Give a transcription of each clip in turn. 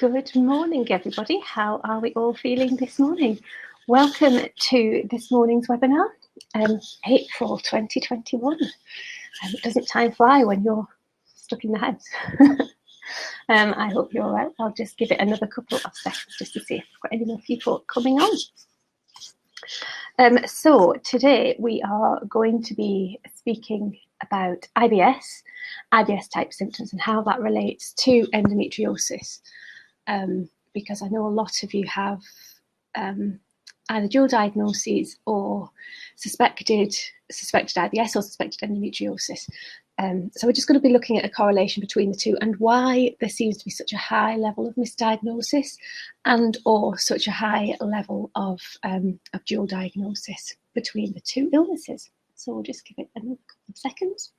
Good morning, everybody. How are we all feeling this morning? Welcome to this morning's webinar, April 2021. Doesn't time fly when you're stuck in the house? I hope you're all right. I'll just give it another couple of seconds just to see if we've got any more people coming on. So today we are going to be speaking about IBS type symptoms and how that relates to endometriosis. Because I know a lot of you have either dual diagnoses or suspected IBS or suspected endometriosis. So we're just going to be looking at a correlation between the two and why there seems to be such a high level of misdiagnosis and or such a high level of dual diagnosis between the two illnesses. So we'll just give it another couple of seconds.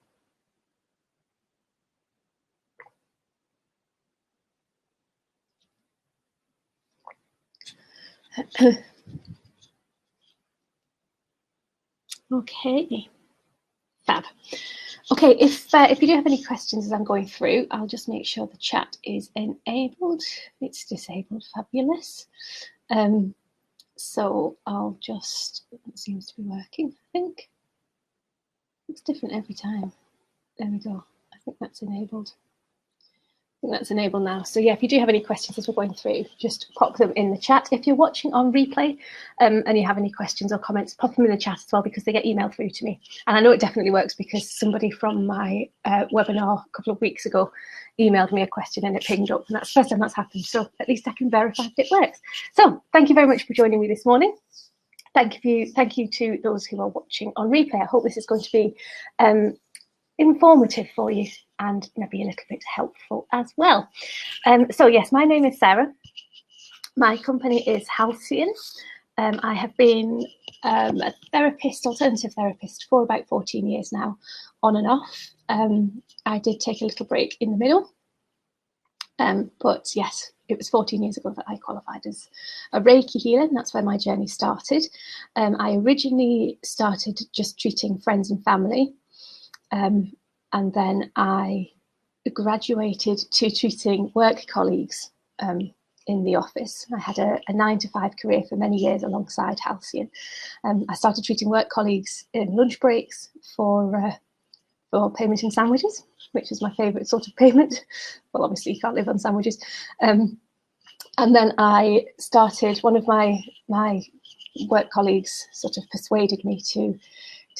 Okay, fab. Okay, if you do have any questions as I'm going through, I'll just make sure the chat is enabled. It's disabled, fabulous. So I'll just, it seems to be working, I think. It's different every time. There we go. I think that's enabled. That's enabled now. So yeah, if you do have any questions as we're going through, just pop them in the chat. If you're watching on replay and you have any questions or comments, pop them in the chat as well, because they get emailed through to me. And I know it definitely works because somebody from my webinar a couple of weeks ago emailed me a question and it pinged up, and that's the first time that's happened. So at least I can verify if it works. So thank you very much for joining me this morning. Thank you to those who are watching on replay. I hope this is going to be informative for you and maybe a little bit helpful as well. So yes, my name is Sarah. My company is Halcyon. I have been a therapist, alternative therapist, for about 14 years now, on and off. I did take a little break in the middle, but yes, it was 14 years ago that I qualified as a Reiki healer, and that's where my journey started. I originally started just treating friends and family, and then I graduated to treating work colleagues in the office. I had a 9-to-5 career for many years alongside Halcyon. I started treating work colleagues in lunch breaks for payment in sandwiches, which is my favourite sort of payment. Well, obviously you can't live on sandwiches. And then I started, one of my work colleagues sort of persuaded me to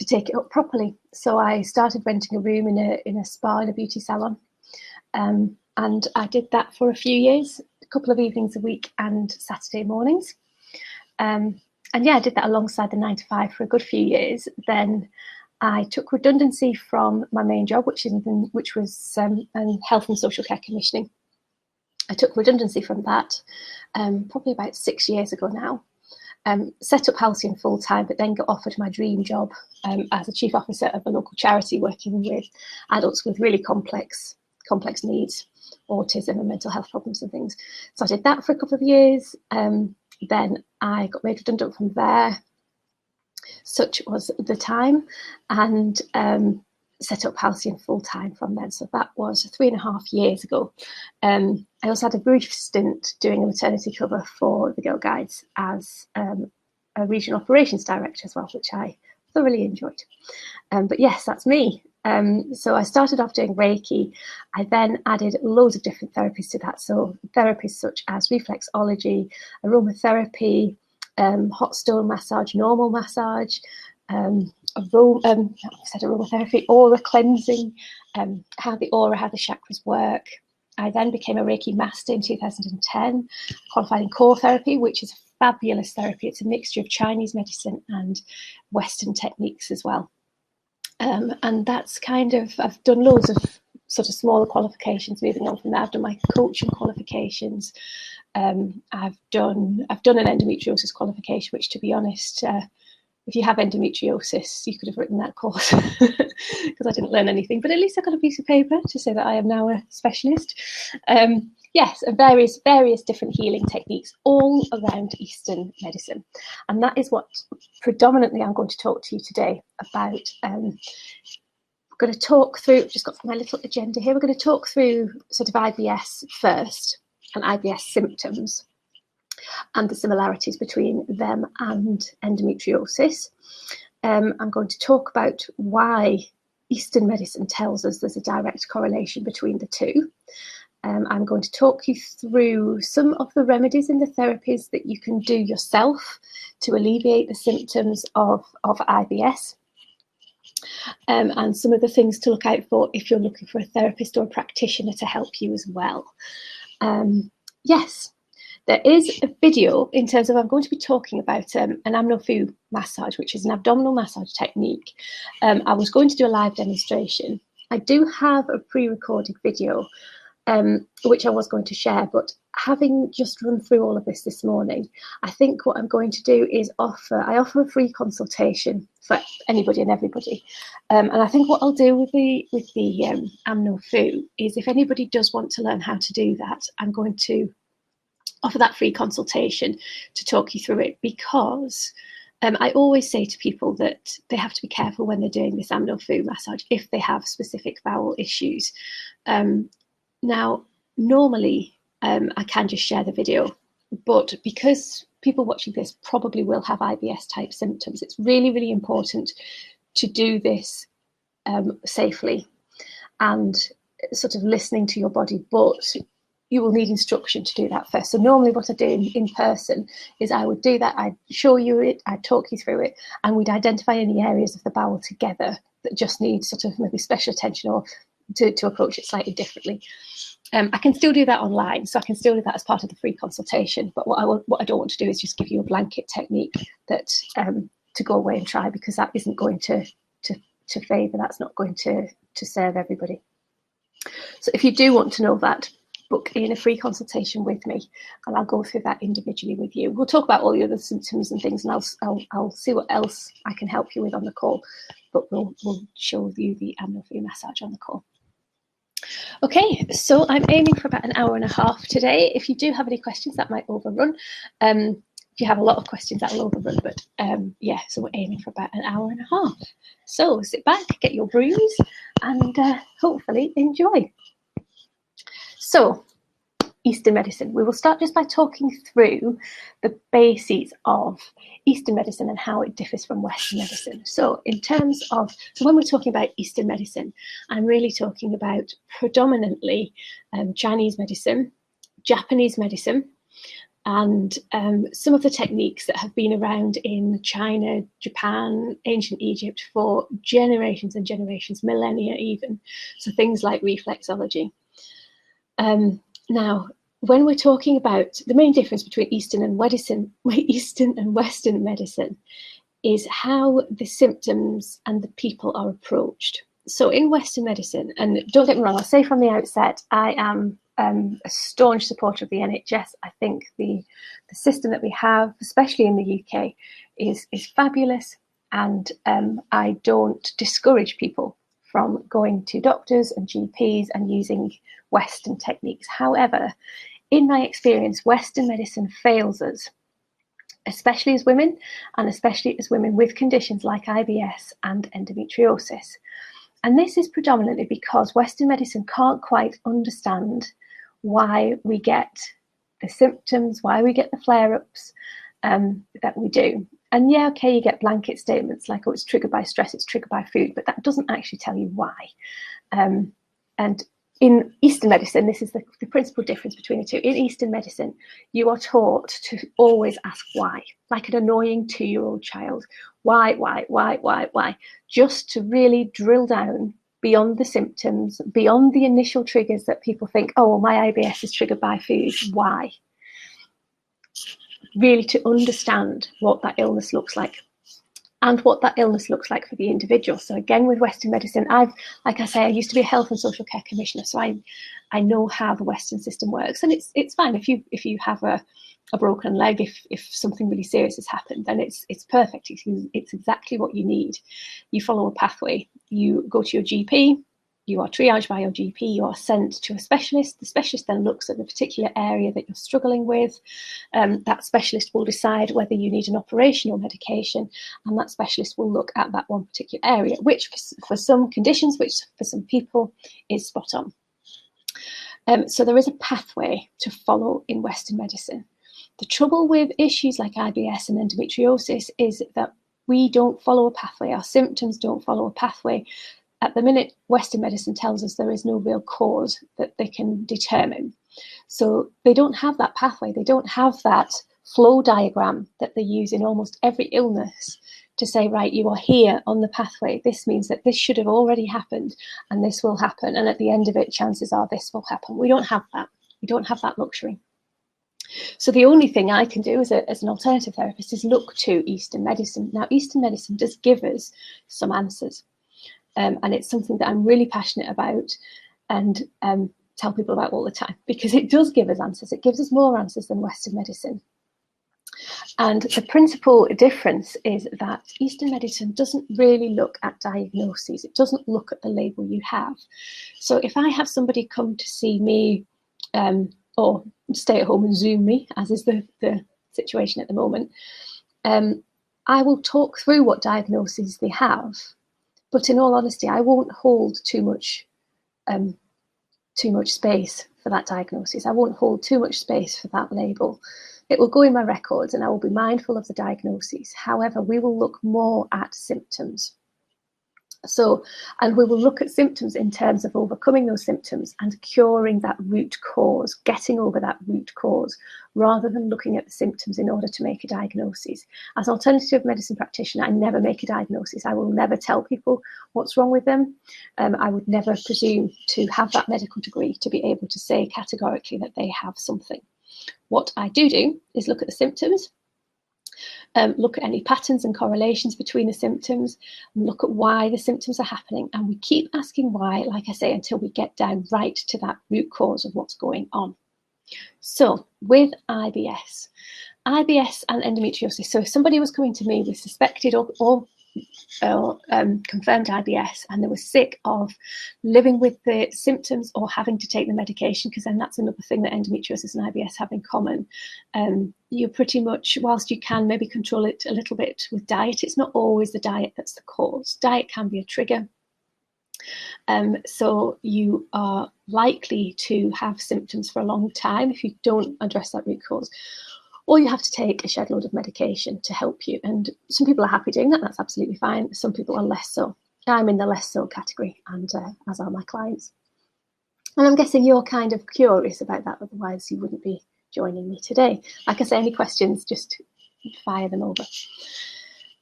take it up properly. So I started renting a room in a spa, in a beauty salon. And I did that for a few years, a couple of evenings a week and Saturday mornings. And yeah, I did that alongside the 9-to-5 for a good few years. Then I took redundancy from my main job, which was health and social care commissioning. I took redundancy from that probably about 6 years ago now. Set up Halcyon full time, but then got offered my dream job as a chief officer of a local charity working with adults with really complex needs, autism and mental health problems and things. So I did that for a couple of years. Then I got made redundant from there. Such was the time, and set up Halcyon full time from then. So that was 3.5 years ago. I also had a brief stint doing a maternity cover for the Girl Guides as a regional operations director as well, which I thoroughly enjoyed. But yes, that's me. So I started off doing Reiki. I then added loads of different therapies to that. So therapies such as reflexology, aromatherapy, hot stone massage, normal massage, aromatherapy, aura cleansing, how the chakras work. I then became a Reiki master in 2010, qualified in core therapy, which is fabulous therapy. It's a mixture of Chinese medicine and Western techniques as well. And that's kind of, I've done loads of sort of smaller qualifications moving on from there. I've done my coaching qualifications. I've done an endometriosis qualification, which, to be honest, if you have endometriosis, you could have written that course because I didn't learn anything, but at least I got a piece of paper to say that I am now a specialist. Yes, and various different healing techniques all around Eastern medicine. And that is what predominantly I'm going to talk to you today about. We're going to talk through, just got my little agenda here, we're going to talk through sort of IBS first. and IBS symptoms and the similarities between them and endometriosis. I'm going to talk about why Eastern medicine tells us there's a direct correlation between the two. I'm going to talk you through some of the remedies and the therapies that you can do yourself to alleviate the symptoms of IBS. And some of the things to look out for if you're looking for a therapist or a practitioner to help you as well. Yes, there is a video in terms of, I'm going to be talking about an amno-fu massage, which is an abdominal massage technique. I was going to do a live demonstration. I do have a pre-recorded video which I was going to share, but having just run through all of this morning, I think what I'm going to do is offer a free consultation for anybody and everybody. And I think what I'll do with the amno-fu is, if anybody does want to learn how to do that, I'm going to offer that free consultation to talk you through it, because I always say to people that they have to be careful when they're doing this amno-fu massage if they have specific bowel issues. Now, normally I can just share the video, but because people watching this probably will have IBS type symptoms, it's really, really important to do this safely and sort of listening to your body, but you will need instruction to do that first. So normally what I do in person is I would do that, I'd show you it, I'd talk you through it, and we'd identify any areas of the bowel together that just need sort of maybe special attention, or to approach it slightly differently. I can still do that online, so I can still do that as part of the free consultation, but what I don't want to do is just give you a blanket technique that to go away and try, because that isn't going to favour, that's not going to serve everybody. So if you do want to know that, book in a free consultation with me and I'll go through that individually with you. We'll talk about all the other symptoms and things, and I'll see what else I can help you with on the call, but we'll show you the amno-fu massage on the call. Okay, so I'm aiming for about an hour and a half today. If you do have any questions, that might overrun. If you have a lot of questions, that'll overrun, but yeah, so we're aiming for about an hour and a half. So sit back, get your brews, and hopefully enjoy. So, Eastern medicine. We will start just by talking through the bases of Eastern medicine and how it differs from Western medicine. So when we're talking about Eastern medicine, I'm really talking about predominantly Chinese medicine, Japanese medicine, and some of the techniques that have been around in China, Japan, ancient Egypt for generations and generations, millennia even. So things like reflexology. Now, when we're talking about the main difference between Eastern and Western medicine is how the symptoms and the people are approached. So in Western medicine, and don't get me wrong, I'll say from the outset, I am a staunch supporter of the NHS. I think the system that we have, especially in the UK, is fabulous, and I don't discourage people from going to doctors and GPs and using Western techniques. However, in my experience, Western medicine fails us, especially as women, and especially as women with conditions like IBS and endometriosis. And this is predominantly because Western medicine can't quite understand why we get the symptoms, why we get the flare-ups that we do. And yeah, okay, you get blanket statements like, oh, it's triggered by stress, it's triggered by food, but that doesn't actually tell you why. And in Eastern medicine, this is the principal difference between the two. In Eastern medicine, you are taught to always ask why, like an annoying 2-year-old child. Why? Just to really drill down beyond the symptoms, beyond the initial triggers that people think, oh, well, my IBS is triggered by food. Why? Really to understand what that illness looks like and what that illness looks like for the individual. So again, with Western medicine, like I say, I used to be a health and social care commissioner, so I know how the Western system works, and it's fine if you have a broken leg, if something really serious has happened, then it's perfect. It's exactly what you need. You follow a pathway. You go to your GP. You are triaged by your GP, you are sent to a specialist. The specialist then looks at the particular area that you're struggling with. That specialist will decide whether you need an operation or medication, and that specialist will look at that one particular area, which for some conditions, which for some people is spot on. So there is a pathway to follow in Western medicine. The trouble with issues like IBS and endometriosis is that we don't follow a pathway. Our symptoms don't follow a pathway. At the minute, Western medicine tells us there is no real cause that they can determine. So they don't have that pathway. They don't have that flow diagram that they use in almost every illness to say, right, you are here on the pathway. This means that this should have already happened and this will happen. And at the end of it, chances are this will happen. We don't have that. We don't have that luxury. So the only thing I can do as an alternative therapist is look to Eastern medicine. Now, Eastern medicine does give us some answers. And it's something that I'm really passionate about and tell people about all the time, because it does give us answers. It gives us more answers than Western medicine. And the principal difference is that Eastern medicine doesn't really look at diagnoses. It doesn't look at the label you have. So if I have somebody come to see me or stay at home and Zoom me, as is the situation at the moment, I will talk through what diagnoses they have. But in all honesty, I won't hold too much space for that diagnosis. I won't hold too much space for that label. It will go in my records and I will be mindful of the diagnoses. However, we will look more at symptoms. And we will look at symptoms in terms of overcoming those symptoms and curing that root cause, getting over that root cause, rather than looking at the symptoms in order to make a diagnosis. As alternative medicine practitioner, I never make a diagnosis. I will never tell people what's wrong with them. I would never presume to have that medical degree to be able to say categorically that they have something. What I do is look at the symptoms, look at any patterns and correlations between the symptoms, and look at why the symptoms are happening. And we keep asking why, like I say, until we get down right to that root cause of what's going on. So with IBS and endometriosis, so if somebody was coming to me with suspected or confirmed IBS and they were sick of living with the symptoms or having to take the medication, because then that's another thing that endometriosis and IBS have in common. You pretty much, whilst you can maybe control it a little bit with diet, it's not always the diet that's the cause. Diet can be a trigger. So you are likely to have symptoms for a long time if you don't address that root cause. Or you have to take a shed load of medication to help you. And some people are happy doing that. That's absolutely fine. Some people are less so. I'm in the less so category, and as are my clients. And I'm guessing you're kind of curious about that. Otherwise, you wouldn't be joining me today. Like I say, any questions, just fire them over.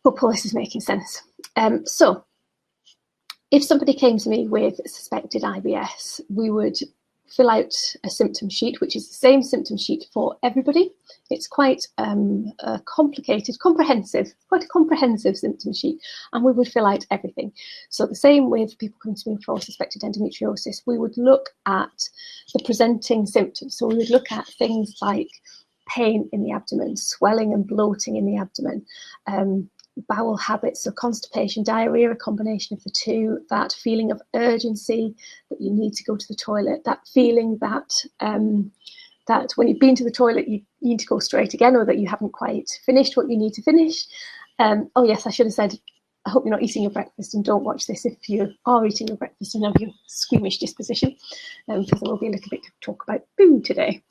Hopefully this is making sense. So if somebody came to me with suspected IBS, we would fill out a symptom sheet, which is the same symptom sheet for everybody. It's quite a comprehensive symptom sheet, and we would fill out everything. So the same with people coming to me for suspected endometriosis, we would look at the presenting symptoms. So we would look at things like pain in the abdomen, swelling and bloating in the abdomen, bowel habits, so constipation, diarrhea, a combination of the two, that feeling of urgency that you need to go to the toilet, that feeling that that when you've been to the toilet you need to go straight again, or that you haven't quite finished what you need to finish. Oh yes, I should have said, I hope you're not eating your breakfast, and don't watch this if you are eating your breakfast and have your squeamish disposition, because there will be a little bit of talk about food today.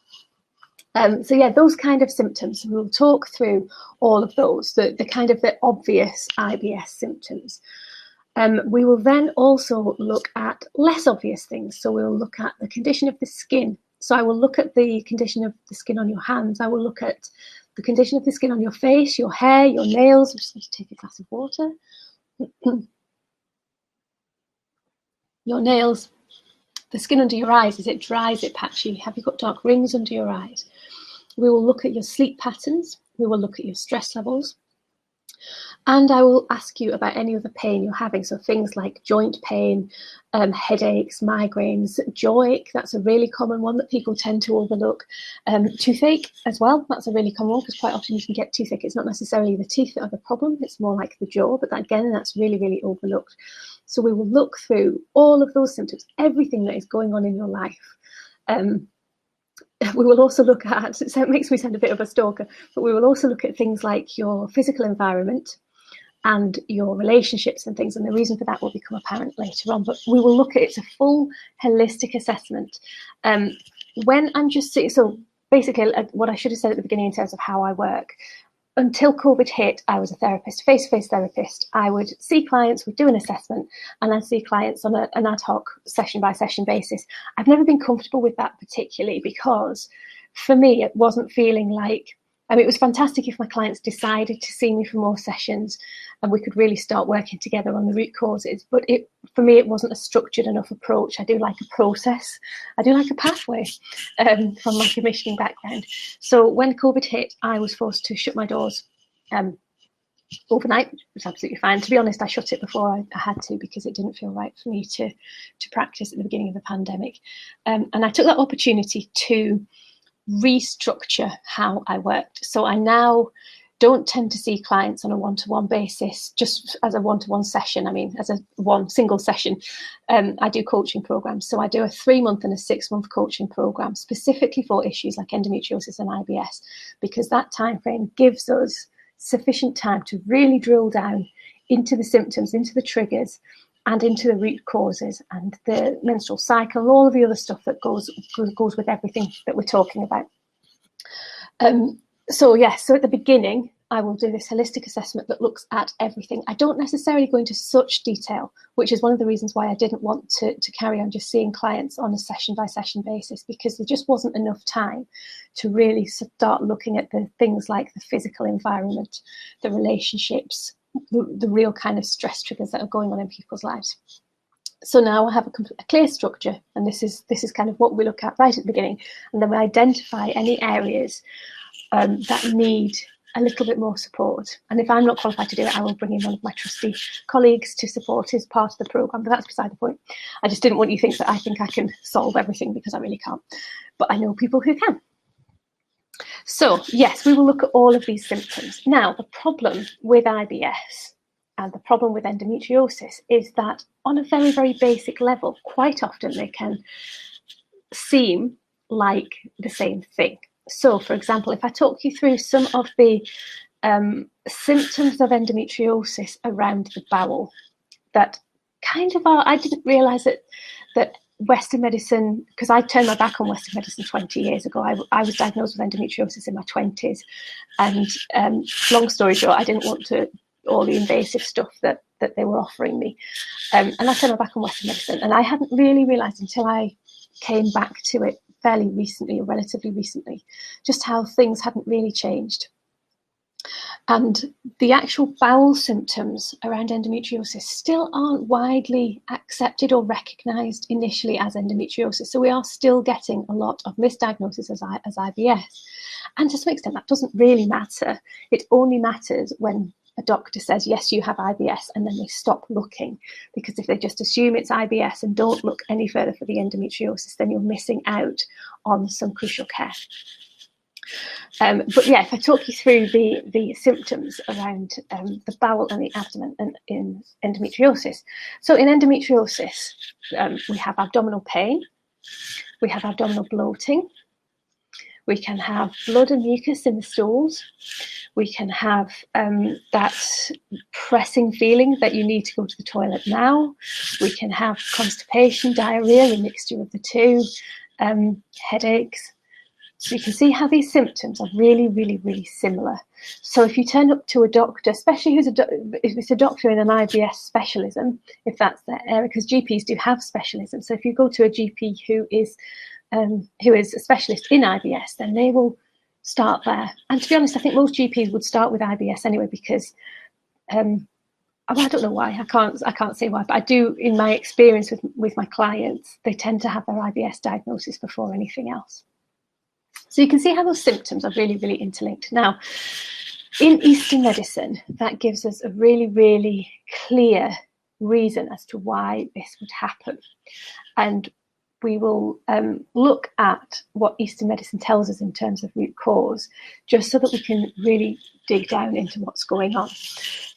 So yeah, those kind of symptoms, we'll talk through all of those, the kind of the obvious IBS symptoms. We will then also look at less obvious things. So we'll look at the condition of the skin. So I will look at the condition of the skin on your hands. I will look at the condition of the skin on your face, your hair, your nails. I'm just going to take a glass of water. Your nails, the skin under your eyes, is it dry, is it patchy? Have you got dark rings under your eyes? We will look at your sleep patterns. We will look at your stress levels. And I will ask you about any other pain you're having. So things like joint pain, headaches, migraines, jaw ache. That's a really common one that people tend to overlook. Toothache as well. That's a really common one, because quite often you can get toothache. It's not necessarily the teeth that are the problem. It's more like the jaw. But again, that's really, really overlooked. So we will look through all of those symptoms, everything that is going on in your life. We will also look at, so it makes me sound a bit of a stalker, but we will also look at things like your physical environment, and your relationships and things. And the reason for that will become apparent later on. But we will look at it's a full holistic assessment. When I'm just so basically what I should have said at the beginning in terms of how I work. Until COVID hit, I was a therapist, face-to-face therapist. I would see clients, would do an assessment, and I'd see clients on an ad hoc session-by-session basis. I've never been comfortable with that particularly because for me, it wasn't feeling like, I mean, it was fantastic if my clients decided to see me for more sessions and we could really start working together on the root causes. But for me, it wasn't a structured enough approach. I do like a process. I do like a pathway from my commissioning background. So when COVID hit, I was forced to shut my doors overnight. It was absolutely fine. To be honest, I shut it before I had to because it didn't feel right for me to practice at the beginning of the pandemic. And I took that opportunity to restructure how I worked. So I now don't tend to see clients on a one-to-one basis, just as a one-to-one session. I mean, as a one single session. I do coaching programs. So I do a 3-month and a 6-month coaching program specifically for issues like endometriosis and IBS, because that time frame gives us sufficient time to really drill down into the symptoms, into the triggers, and into the root causes and the menstrual cycle and all of the other stuff that goes with everything that we're talking about. So at the beginning, I will do this holistic assessment that looks at everything. I don't necessarily go into such detail, which is one of the reasons why I didn't want to carry on just seeing clients on a session-by-session basis, because there just wasn't enough time to really start looking at the things like the physical environment, the relationships, the real kind of stress triggers that are going on in people's lives. So now I have a clear structure, and this is kind of what we look at right at the beginning, and then we identify any areas that need a little bit more support. And if I'm not qualified to do it, I will bring in one of my trusty colleagues to support as part of the programme, but that's beside the point. I just didn't want you to think that I think I can solve everything, because I really can't, but I know people who can. So yes, we will look at all of these symptoms. Now, the problem with IBS and the problem with endometriosis is that on a very, very basic level, quite often they can seem like the same thing. So, for example, if I talk you through some of the symptoms of endometriosis around the bowel that kind of are, I didn't realise that Western medicine, because I turned my back on Western medicine 20 years ago. I was diagnosed with endometriosis in my 20s, and long story short, I didn't want all the invasive stuff that they were offering me, and I turned my back on Western medicine, and I hadn't really realised until I came back to it fairly recently, or relatively recently, just how things hadn't really changed. And the actual bowel symptoms around endometriosis still aren't widely accepted or recognised initially as endometriosis. So we are still getting a lot of misdiagnoses as IBS. And to some extent, that doesn't really matter. It only matters when a doctor says, yes, you have IBS, and then they stop looking. Because if they just assume it's IBS and don't look any further for the endometriosis, then you're missing out on some crucial care. But yeah, if I talk you through the symptoms around the bowel and the abdomen and in endometriosis. So in endometriosis, we have abdominal pain, we have abdominal bloating, we can have blood and mucus in the stools, we can have that pressing feeling that you need to go to the toilet now, we can have constipation, diarrhea, a mixture of the two, headaches. So you can see how these symptoms are really, really, really similar. So if you turn up to a doctor, especially if it's a doctor in an IBS specialism, if that's their area, because GPs do have specialism. So if you go to a GP who is a specialist in IBS, then they will start there. And to be honest, I think most GPs would start with IBS anyway, because I don't know why. I can't say why, but I do, in my experience with my clients, they tend to have their IBS diagnosis before anything else. So you can see how those symptoms are really, really interlinked. Now, in Eastern medicine, that gives us a really, really clear reason as to why this would happen. And we will look at what Eastern medicine tells us in terms of root cause, just so that we can really dig down into what's going on.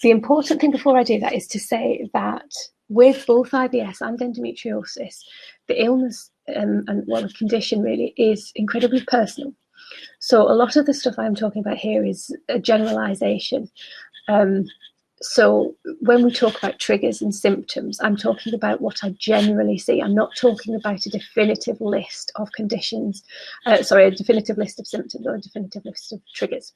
The important thing before I do that is to say that with both IBS and endometriosis, the illness the condition really is incredibly personal. So a lot of the stuff I'm talking about here is a generalization. So when we talk about triggers and symptoms, I'm talking about what I generally see. I'm not talking about a definitive list of conditions, a definitive list of symptoms or a definitive list of triggers.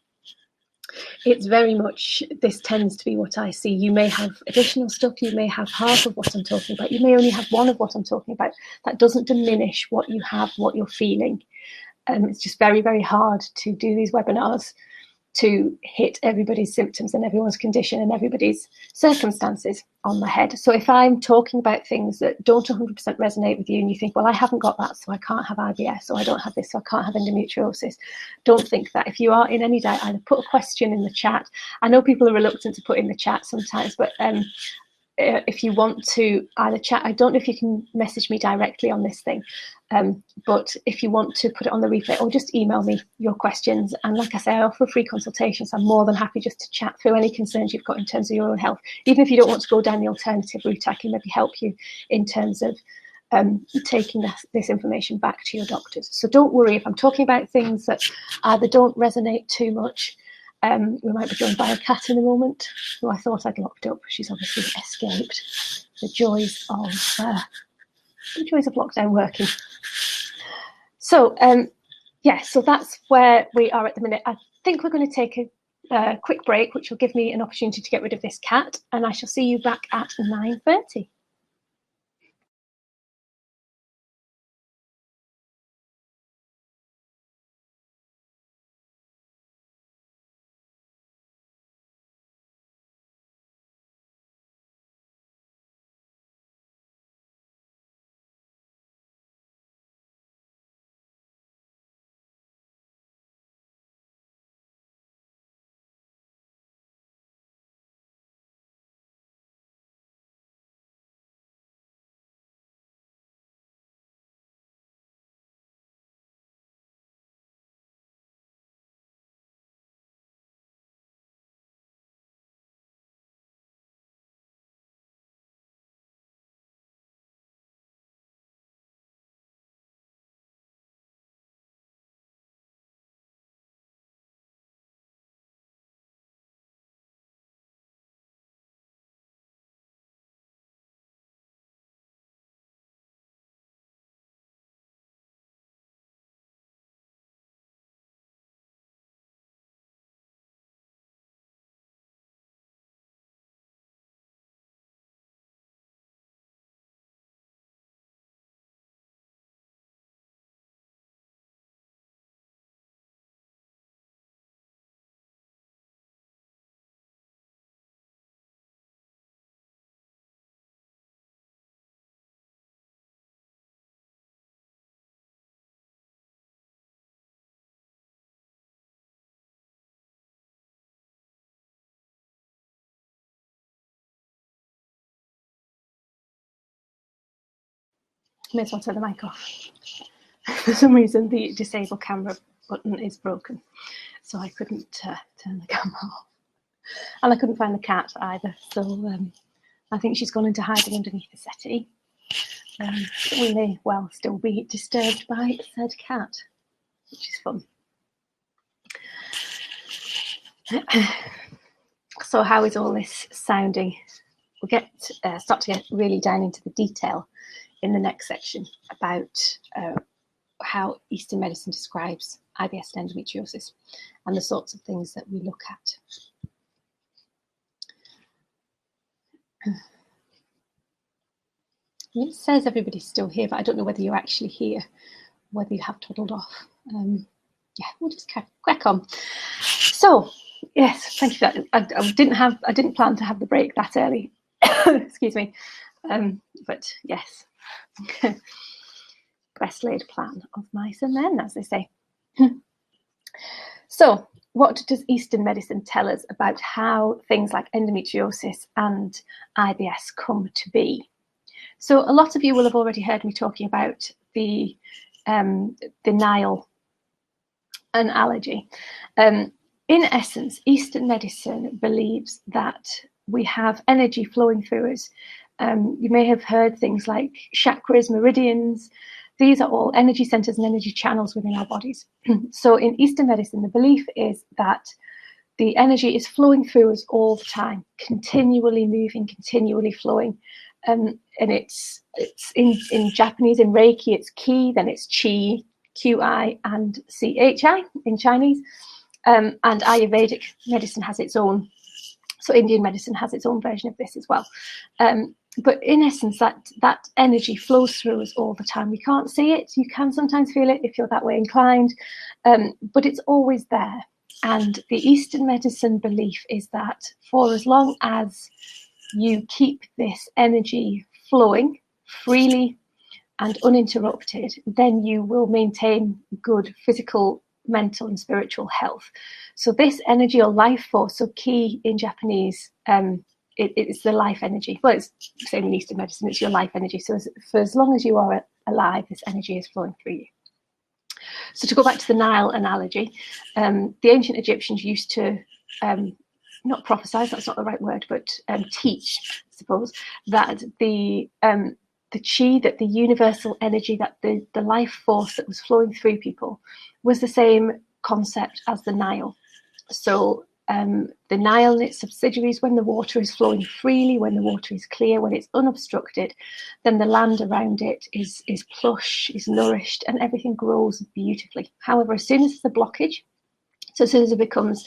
It's very much, this tends to be what I see. You may have additional stuff, you may have half of what I'm talking about, you may only have one of what I'm talking about. That doesn't diminish what you have, what you're feeling. It's just very, very hard to do these webinars to hit everybody's symptoms and everyone's condition and everybody's circumstances on the head. So if I'm talking about things that don't 100% resonate with you and you think, well, I haven't got that, so I can't have IBS, or I don't have this, so I can't have endometriosis, don't think that. If you are in any doubt, either put a question in the chat. I know people are reluctant to put in the chat sometimes, but if you want to either chat, I don't know if you can message me directly on this thing, but if you want to put it on the replay, or just email me your questions. And like I say, I offer free consultations. I'm more than happy just to chat through any concerns you've got in terms of your own health. Even if you don't want to go down the alternative route, I can maybe help you in terms of taking this information back to your doctors. So don't worry if I'm talking about things that either don't resonate too much. We might be joined by a cat in a moment, who I thought I'd locked up. She's obviously escaped. The joys of lockdown working. So so that's where we are at the minute. I think we're going to take a quick break, which will give me an opportunity to get rid of this cat, and I shall see you back at 9:30. May as well turn the mic off. For some reason, the disable camera button is broken, so I couldn't turn the camera off. And I couldn't find the cat either, so I think she's gone into hiding underneath the settee. We may well still be disturbed by said cat, which is fun. So how is all this sounding? We'll start to get really down into the detail in the next section about how Eastern medicine describes IBS and endometriosis and the sorts of things that we look at. It says everybody's still here, but I don't know whether you're actually here, whether you have toddled off. Yeah, we'll just crack on. So, yes, thank you for that. I didn't plan to have the break that early. Excuse me. But yes, best laid plan of mice and men, as they say. So, what does Eastern medicine tell us about how things like endometriosis and IBS come to be? So a lot of you will have already heard me talking about the Nile analogy. In essence, Eastern medicine believes that we have energy flowing through us. You may have heard things like chakras, meridians. These are all energy centers and energy channels within our bodies. So in Eastern medicine, the belief is that the energy is flowing through us all the time, continually moving, continually flowing. And it's in Japanese, in Reiki, it's Ki, then it's Chi, Qi, and Chi in Chinese. And Ayurvedic medicine has its own, so Indian medicine has its own version of this as well. But in essence, that energy flows through us all the time. We can't see it. You can sometimes feel it if you're that way inclined, but it's always there. And the Eastern medicine belief is that for as long as you keep this energy flowing freely and uninterrupted, then you will maintain good physical, mental, and spiritual health. So this energy or life force, so Ki in Japanese, it's the life energy. Well, it's the same in Eastern medicine, it's your life energy. So for as long as you are alive, this energy is flowing through you. So to go back to the Nile analogy, the ancient Egyptians used to not prophesy, that's not the right word, but teach, I suppose, that the chi, that the universal energy, that the life force that was flowing through people was the same concept as the Nile. So the Nile and its subsidiaries, when the water is flowing freely, when the water is clear, when it's unobstructed, then the land around it is plush, is nourished, and everything grows beautifully. However, as soon as there's a blockage, so as soon as it becomes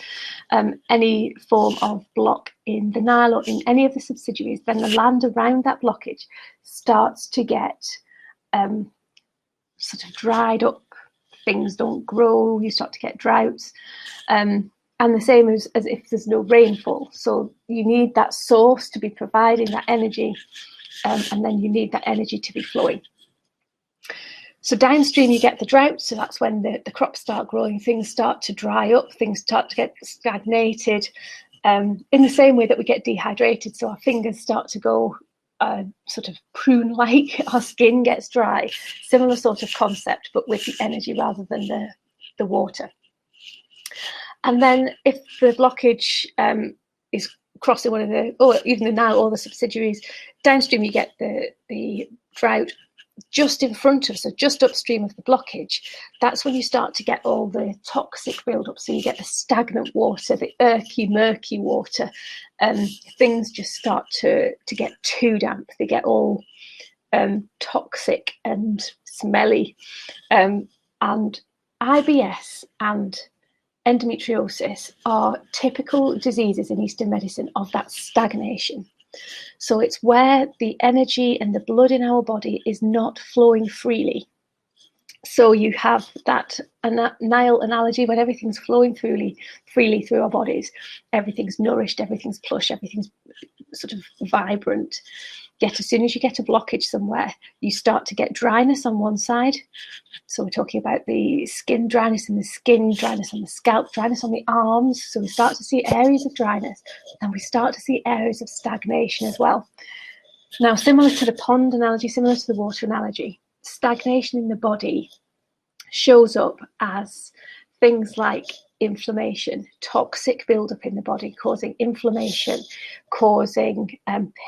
any form of block in the Nile or in any of the subsidiaries, then the land around that blockage starts to get sort of dried up. Things don't grow, you start to get droughts. And the same as if there's no rainfall. So you need that source to be providing that energy, and then you need that energy to be flowing. So downstream you get the drought, so that's when the crops start growing, things start to dry up, things start to get stagnated, in the same way that we get dehydrated, so our fingers start to go sort of prune-like, our skin gets dry. Similar sort of concept, but with the energy rather than the water. And then if the blockage is crossing one of the, or even the Nile or the subsidiaries, downstream you get the drought. Just in front of, so just upstream of the blockage, that's when you start to get all the toxic buildup. So you get the stagnant water, the murky water, things just start to get too damp. They get all toxic and smelly. And IBS and endometriosis are typical diseases in Eastern medicine of that stagnation. So it's where the energy and the blood in our body is not flowing freely. So you have that Nile analogy, when everything's flowing freely through our bodies, everything's nourished, everything's plush, everything's sort of vibrant. Yet as soon as you get a blockage somewhere, you start to get dryness on one side. So we're talking about the skin dryness in the skin, dryness on the scalp, dryness on the arms. So we start to see areas of dryness, and we start to see areas of stagnation as well. Now, similar to the pond analogy, similar to the water analogy, stagnation in the body shows up as things like inflammation, toxic buildup in the body, causing inflammation, causing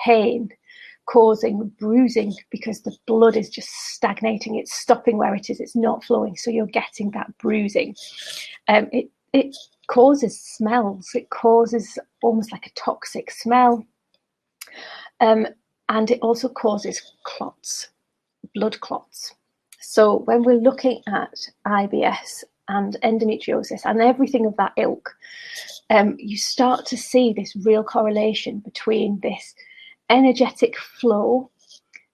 pain, causing bruising, because the blood is just stagnating, it's stopping where it is, it's not flowing, so you're getting that bruising. It causes smells, it causes almost like a toxic smell, and it also causes clots, blood clots. So when we're looking at IBS and endometriosis and everything of that ilk, you start to see this real correlation between this energetic flow,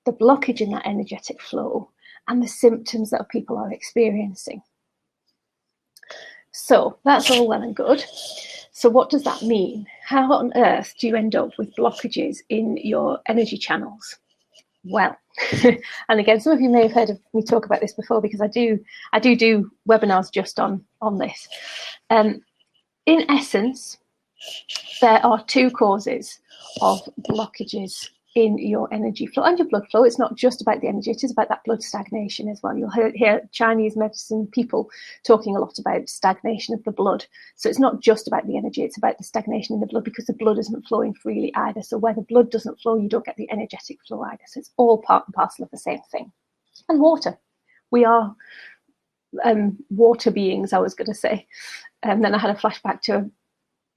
the blockage in that energetic flow, and the symptoms that people are experiencing. So that's all well and good. So what does that mean? How on earth do you end up with blockages in your energy channels? Well, and again, some of you may have heard of me talk about this before, because I do webinars just on this. In essence, there are two causes of blockages in your energy flow and your blood flow. It's not just about the energy, it is about that blood stagnation as well. You'll hear Chinese medicine people talking a lot about stagnation of the blood. So it's not just about the energy, it's about the stagnation in the blood, because the blood isn't flowing freely either. So where the blood doesn't flow, you don't get the energetic flow either. So it's all part and parcel of the same thing. And water. We are water beings, I was going to say. And then I had a flashback to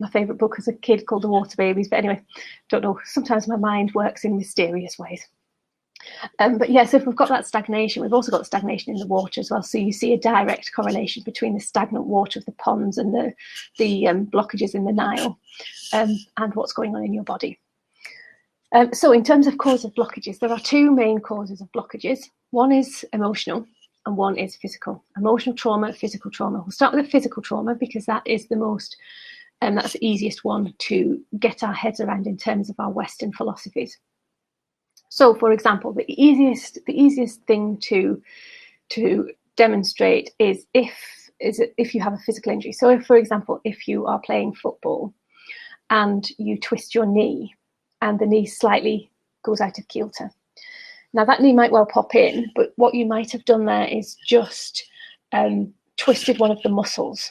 my favourite book as a kid called The Water Babies. But anyway, don't know. Sometimes my mind works in mysterious ways. But yes, if we've got that stagnation, we've also got stagnation in the water as well. So you see a direct correlation between the stagnant water of the ponds and the blockages in the Nile and what's going on in your body. So in terms of cause of blockages, there are two main causes of blockages. One is emotional and one is physical. Emotional trauma, physical trauma. We'll start with the physical trauma because that is the most, that's the easiest one to get our heads around in terms of our Western philosophies. So, for example, the easiest thing to demonstrate is if you have a physical injury. So, if, for example, if you are playing football and you twist your knee and the knee slightly goes out of kilter. Now, that knee might well pop in, but what you might have done there is just twisted one of the muscles,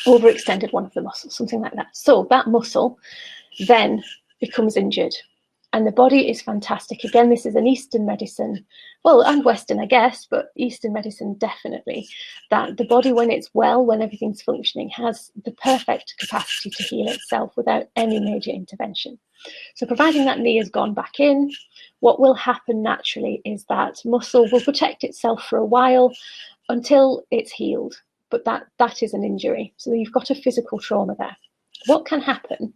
overextended one of the muscles, something like that. So that muscle then becomes injured. And the body is fantastic. Again, this is an Eastern medicine, well, and Western, I guess, but Eastern medicine definitely, that the body, when it's well, when everything's functioning, has the perfect capacity to heal itself without any major intervention. So providing that knee has gone back in, what will happen naturally is that muscle will protect itself for a while until it's healed. But that is an injury. So you've got a physical trauma there. What can happen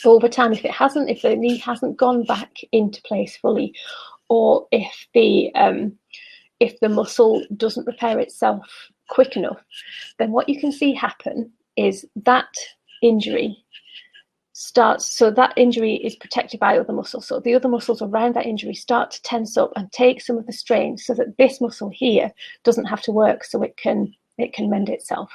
over time if the knee hasn't gone back into place fully, or if the muscle doesn't repair itself quick enough, then what you can see happen is that injury starts, so that injury is protected by other muscles. So the other muscles around that injury start to tense up and take some of the strain so that this muscle here doesn't have to work, so it can mend itself.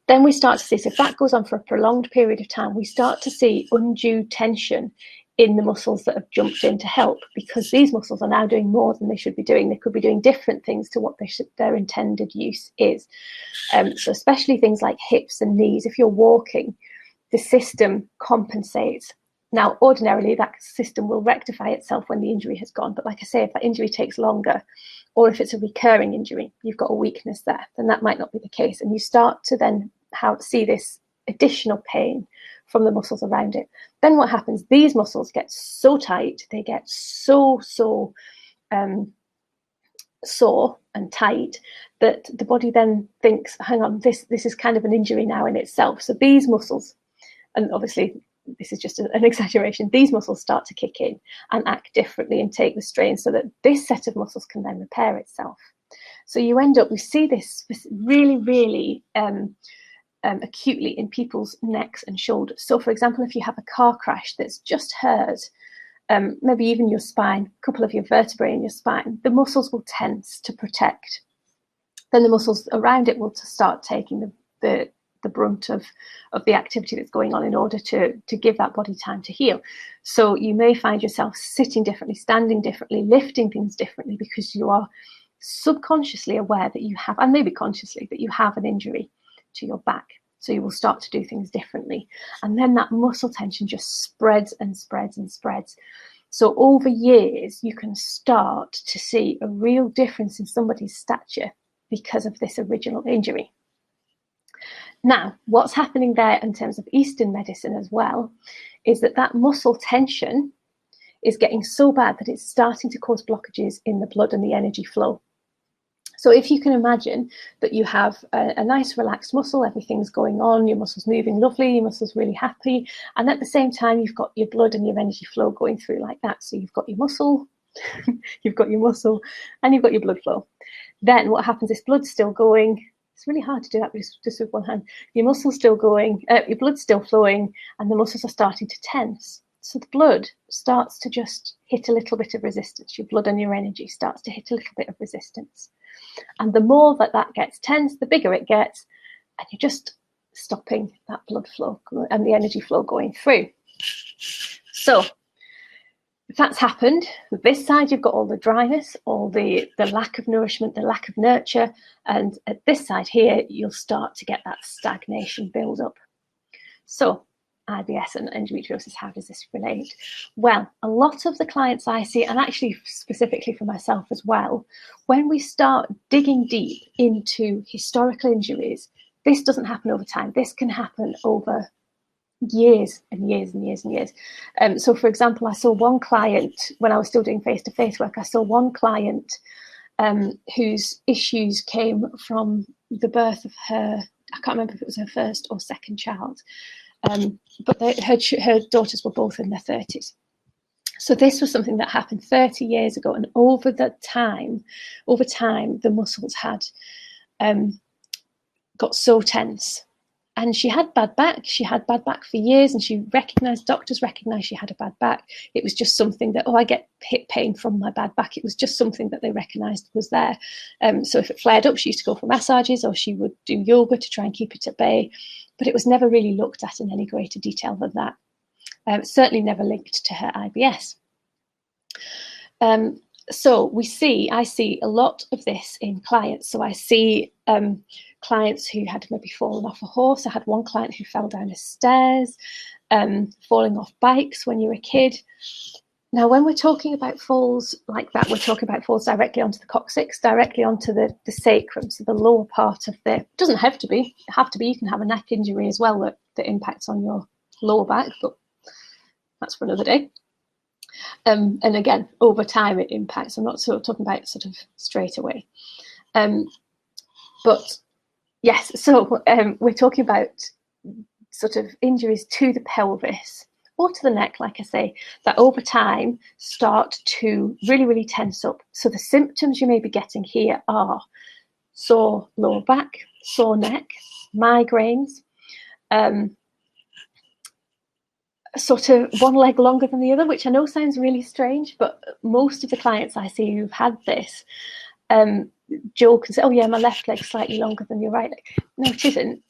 Then we start to see, so if that goes on for a prolonged period of time, we start to see undue tension in the muscles that have jumped in to help, because these muscles are now doing more than they should be doing. They could be doing different things to what their intended use is. So especially things like hips and knees, if you're walking, the system compensates. Now, ordinarily, that system will rectify itself when the injury has gone. But like I say, if that injury takes longer, or if it's a recurring injury, you've got a weakness there, then that might not be the case. And you start to then see this additional pain from the muscles around it. Then what happens? These muscles get so tight, they get so sore and tight that the body then thinks, hang on, this is kind of an injury now in itself. So these muscles, and obviously this is just an exaggeration, these muscles start to kick in and act differently and take the strain so that this set of muscles can then repair itself. So you end up, we see this really, really acutely in people's necks and shoulders. So for example, if you have a car crash that's just hurt, maybe even your spine, a couple of your vertebrae in your spine, the muscles will tense to protect. Then the muscles around it will start taking the brunt of the activity that's going on in order to give that body time to heal. So you may find yourself sitting differently, standing differently, lifting things differently, because you are subconsciously aware that you have, and maybe consciously, that you have an injury to your back. So you will start to do things differently. And then that muscle tension just spreads and spreads and spreads. So over years, you can start to see a real difference in somebody's stature because of this original injury. Now, what's happening there in terms of Eastern medicine as well is that muscle tension is getting so bad that it's starting to cause blockages in the blood and the energy flow. So if you can imagine that you have a nice relaxed muscle, everything's going on, your muscle's moving lovely, your muscle's really happy, and at the same time you've got your blood and your energy flow going through like that. So you've got your muscle, you've got your muscle, and you've got your blood flow. Then what happens is blood's still going. It's really hard to do that just with one hand. Your muscle's still going, your blood's still flowing, and the muscles are starting to tense. So the blood starts to just hit a little bit of resistance. Your blood and your energy starts to hit a little bit of resistance. And the more that gets tense, the bigger it gets, and you're just stopping that blood flow and the energy flow going through. So if that's happened, this side you've got all the dryness, all the lack of nourishment, the lack of nurture, and at this side here you'll start to get that stagnation build up. So IBS and endometriosis, how does this relate? Well, a lot of the clients I see, and actually specifically for myself as well, when we start digging deep into historical injuries, this doesn't happen over time. This can happen over years and years and years and years. So for example, I saw one client when I was still doing face-to-face work. I saw one client whose issues came from the birth of her, I can't remember if it was her first or second child, but her daughters were both in their 30s. So this was something that happened 30 years ago, and over time, the muscles had got so tense. And she had bad back. She had bad back for years, and doctors recognized she had a bad back. It was just something that, I get hip pain from my bad back. It was just something that they recognized was there. So if it flared up, she used to go for massages, or she would do yoga to try and keep it at bay. But it was never really looked at in any greater detail than that. Certainly never linked to her IBS. So I see a lot of this in clients. So I see clients who had maybe fallen off a horse. I had one client who fell down the stairs, falling off bikes when you're a kid. Now, when we're talking about falls like that, we're talking about falls directly onto the coccyx, directly onto the sacrum, so the lower part of it doesn't have to be. You can have a neck injury as well that impacts on your lower back, but that's for another day. And again, over time it impacts. I'm not talking about sort of straight away. But yes, so we're talking about sort of injuries to the pelvis or to the neck, like I say, that over time start to really, really tense up. So the symptoms you may be getting here are sore lower back, sore neck, migraines, sort of one leg longer than the other, which I know sounds really strange, but most of the clients I see who've had this joke and say, oh yeah, my left leg's slightly longer than your right leg. No, it isn't.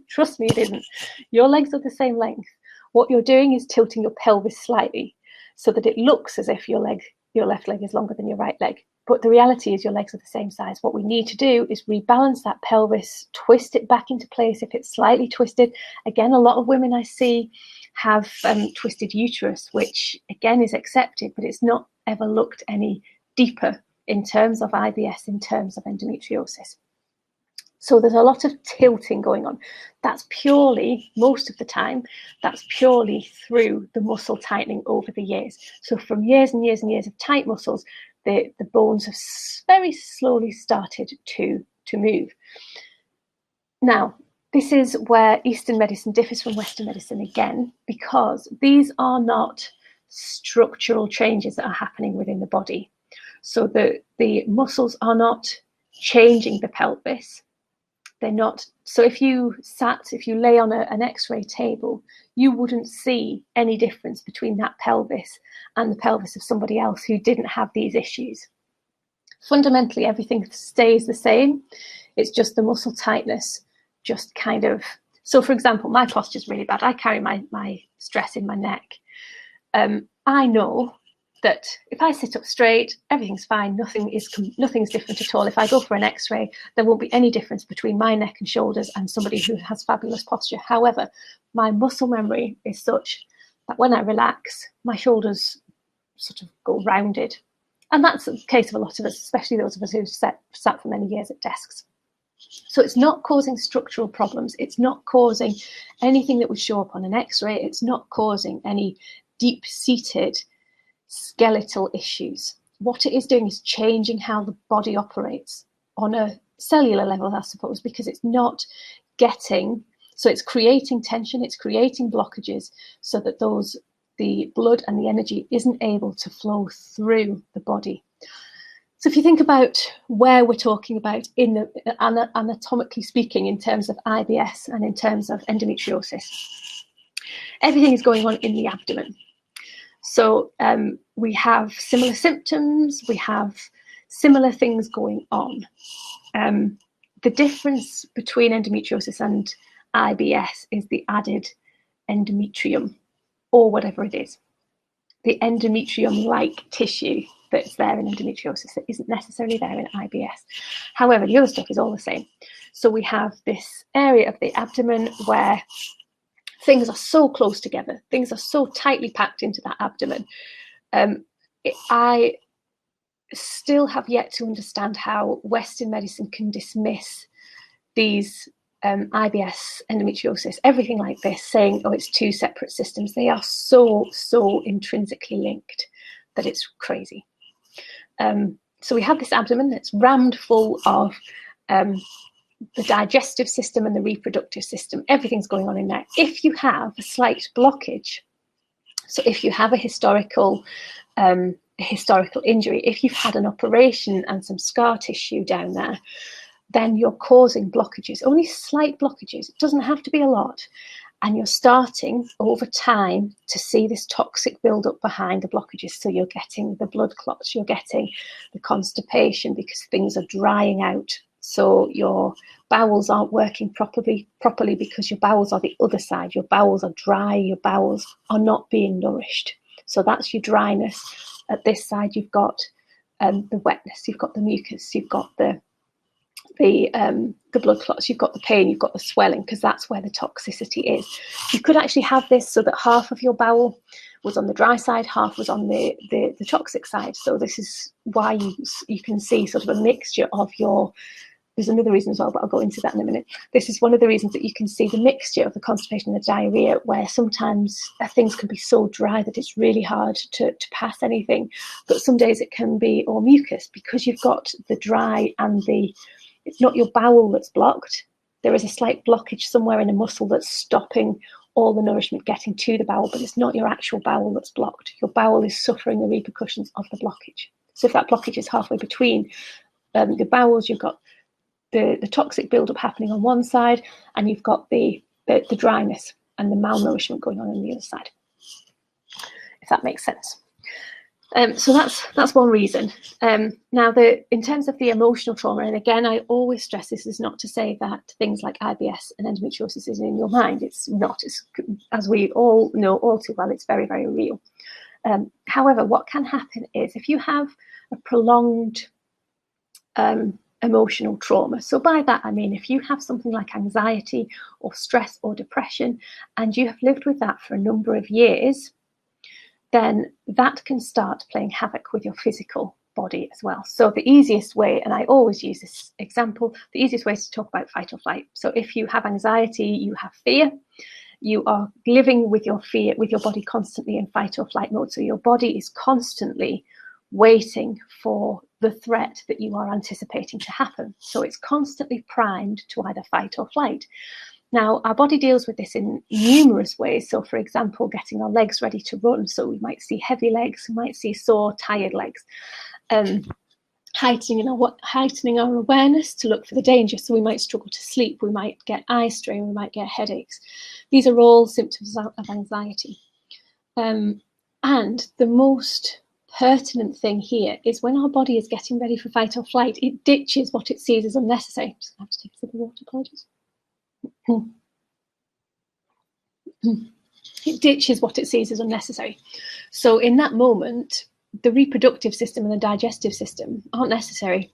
Trust me, it isn't. Your legs are the same length. What you're doing is tilting your pelvis slightly so that it looks as if your left leg is longer than your right leg. But the reality is your legs are the same size. What we need to do is rebalance that pelvis, twist it back into place if it's slightly twisted. Again, a lot of women I see have twisted uterus, which again is accepted, but it's not ever looked any deeper in terms of IBS, in terms of endometriosis. So there's a lot of tilting going on. That's purely, most of the time, that's purely through the muscle tightening over the years. So from years and years and years of tight muscles, the bones have very slowly started to move. Now, this is where Eastern medicine differs from Western medicine again, because these are not structural changes that are happening within the body. So the muscles are not changing the pelvis. They're not. So if you lay on an X-ray table, you wouldn't see any difference between that pelvis and the pelvis of somebody else who didn't have these issues. Fundamentally, everything stays the same. It's just the muscle tightness just kind of. So for example, my posture is really bad. I carry my stress in my neck. I know that if I sit up straight, everything's fine. Nothing's different at all. If I go for an X-ray, there won't be any difference between my neck and shoulders and somebody who has fabulous posture. However, my muscle memory is such that when I relax, my shoulders sort of go rounded. And that's the case of a lot of us, especially those of us who've sat for many years at desks. So it's not causing structural problems. It's not causing anything that would show up on an X-ray. It's not causing any deep-seated skeletal issues. What it is doing is changing how the body operates on a cellular level, I suppose, because it's not getting, so it's creating tension, it's creating blockages so that the blood and the energy isn't able to flow through the body. So if you think about where we're talking about in the anatomically speaking, in terms of IBS and in terms of endometriosis, everything is going on in the abdomen. So we have similar symptoms, we have similar things going on. The difference between endometriosis and IBS is the added endometrium, or whatever it is. The endometrium-like tissue that's there in endometriosis that isn't necessarily there in IBS. However, the other stuff is all the same. So we have this area of the abdomen where things are so close together, things are so tightly packed into that abdomen. I still have yet to understand how Western medicine can dismiss these IBS, endometriosis, everything like this, saying, oh, it's two separate systems. They are so intrinsically linked that it's crazy. So we have this abdomen that's rammed full of the digestive system and the reproductive system. Everything's going on in there. If you have a slight blockage, so if you have a historical injury, if you've had an operation and some scar tissue down there, then you're causing blockages, only slight blockages. It doesn't have to be a lot. And you're starting over time to see this toxic build-up behind the blockages. So you're getting the blood clots, you're getting the constipation because things are drying out. So your bowels aren't working properly because your bowels are the other side. Your bowels are dry, your bowels are not being nourished. So that's your dryness. At this side, you've got the wetness, you've got the mucus, you've got the blood clots, you've got the pain, you've got the swelling, because that's where the toxicity is. You could actually have this so that half of your bowel was on the dry side, half was on the toxic side. So this is why you can see sort of a mixture of your, there's another reason as well, but I'll go into that in a minute. This is one of the reasons that you can see the mixture of the constipation and the diarrhea, where sometimes things can be so dry that it's really hard to pass anything. But some days it can be all mucus because you've got the dry and it's not your bowel that's blocked. There is a slight blockage somewhere in a muscle that's stopping all the nourishment getting to the bowel, but it's not your actual bowel that's blocked. Your bowel is suffering the repercussions of the blockage. So if that blockage is halfway between the bowels, you've got the toxic buildup happening on one side, and you've got the dryness and the malnourishment going on the other side, if that makes sense. So that's one reason. Now, in terms of the emotional trauma, and again, I always stress this is not to say that things like IBS and endometriosis is in your mind. It's not. It's, as we all know all too well, it's very, very real. However, what can happen is if you have a prolonged emotional trauma. So by that, I mean, if you have something like anxiety or stress or depression, and you have lived with that for a number of years, then that can start playing havoc with your physical body as well. So the easiest way, and I always use this example, the easiest way is to talk about fight or flight. So if you have anxiety, you have fear, you are living with your fear, with your body constantly in fight or flight mode. So your body is constantly waiting for the threat that you are anticipating to happen. So it's constantly primed to either fight or flight. Now, our body deals with this in numerous ways. So, for example, getting our legs ready to run. So we might see heavy legs, we might see sore, tired legs. Heightening our awareness to look for the danger. So we might struggle to sleep, we might get eye strain, we might get headaches. These are all symptoms of anxiety. And the most pertinent thing here is when our body is getting ready for fight or flight, it ditches what it sees as unnecessary. I'm just going to have to take a sip of water, apologies. It ditches what it sees as unnecessary. So in that moment, the reproductive system and the digestive system aren't necessary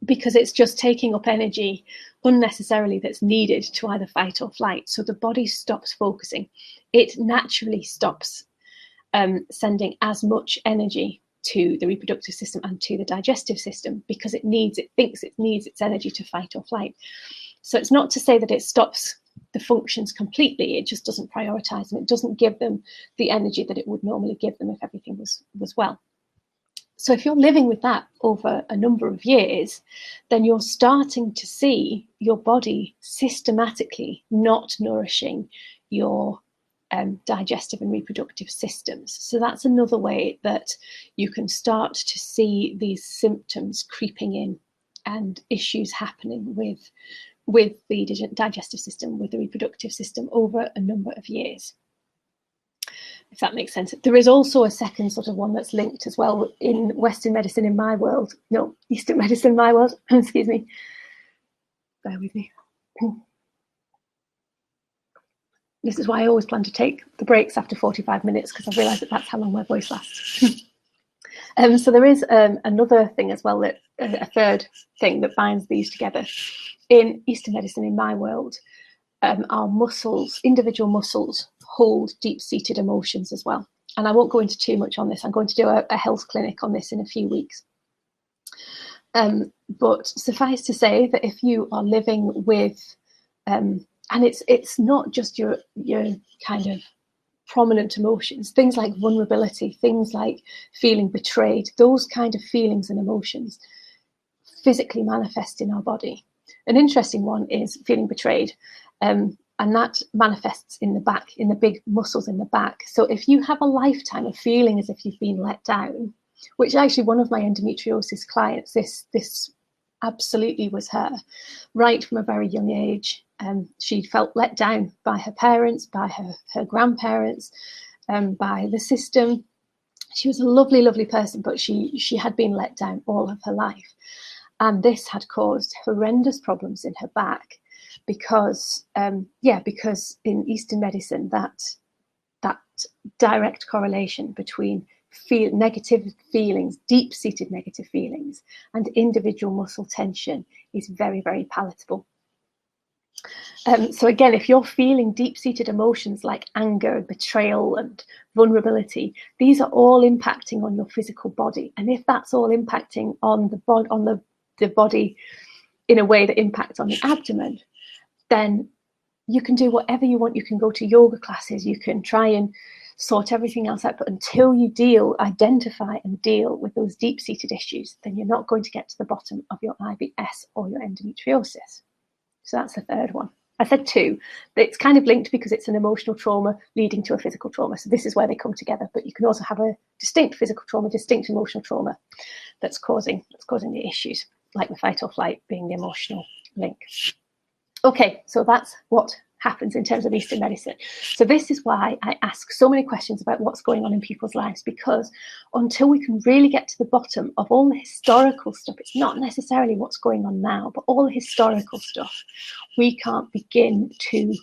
because it's just taking up energy unnecessarily that's needed to either fight or flight. So the body stops focusing. It naturally stops sending as much energy to the reproductive system and to the digestive system because it thinks it needs its energy to fight or flight. So it's not to say that it stops the functions completely, it just doesn't prioritize them. It doesn't give them the energy that it would normally give them if everything was well. So if you're living with that over a number of years, then you're starting to see your body systematically not nourishing your digestive and reproductive systems. So that's another way that you can start to see these symptoms creeping in and issues happening with the digestive system, with the reproductive system over a number of years, if that makes sense. There is also a second sort of one that's linked as well in Western medicine in my world. No, Eastern medicine in my world. Excuse me. Bear with me. This is why I always plan to take the breaks after 45 minutes because I've realised that that's how long my voice lasts. So there is another thing as well, that a third thing that binds these together. In Eastern medicine, in my world, our muscles, individual muscles, hold deep-seated emotions as well. And I won't go into too much on this. I'm going to do a health clinic on this in a few weeks. But suffice to say that if you are living with And it's not just your kind of prominent emotions, things like vulnerability, things like feeling betrayed, those kind of feelings and emotions physically manifest in our body. An interesting one is feeling betrayed, and that manifests in the back, in the big muscles in the back. So if you have a lifetime of feeling as if you've been let down, which actually one of my endometriosis clients, this absolutely was her, right from a very young age. She felt let down by her parents, by her grandparents, by the system. She was a lovely, lovely person, but she had been let down all of her life. And this had caused horrendous problems in her back because in Eastern medicine, that direct correlation between negative feelings, deep-seated negative feelings, and individual muscle tension is very, very palatable. So again, if you're feeling deep-seated emotions like anger, betrayal, and vulnerability, these are all impacting on your physical body. And if that's all impacting on the body in a way that impacts on the abdomen, then you can do whatever you want. You can go to yoga classes, you can try and sort everything else out, but until you identify and deal with those deep-seated issues, then you're not going to get to the bottom of your IBS or your endometriosis. So that's the third one. I said two. It's kind of linked because it's an emotional trauma leading to a physical trauma. So this is where they come together. But you can also have a distinct physical trauma, distinct emotional trauma that's causing the issues, like the fight or flight being the emotional link. Okay, so that's what happens in terms of Eastern medicine. So this is why I ask so many questions about what's going on in people's lives, because until we can really get to the bottom of all the historical stuff, it's not necessarily what's going on now, but all the historical stuff, we can't begin to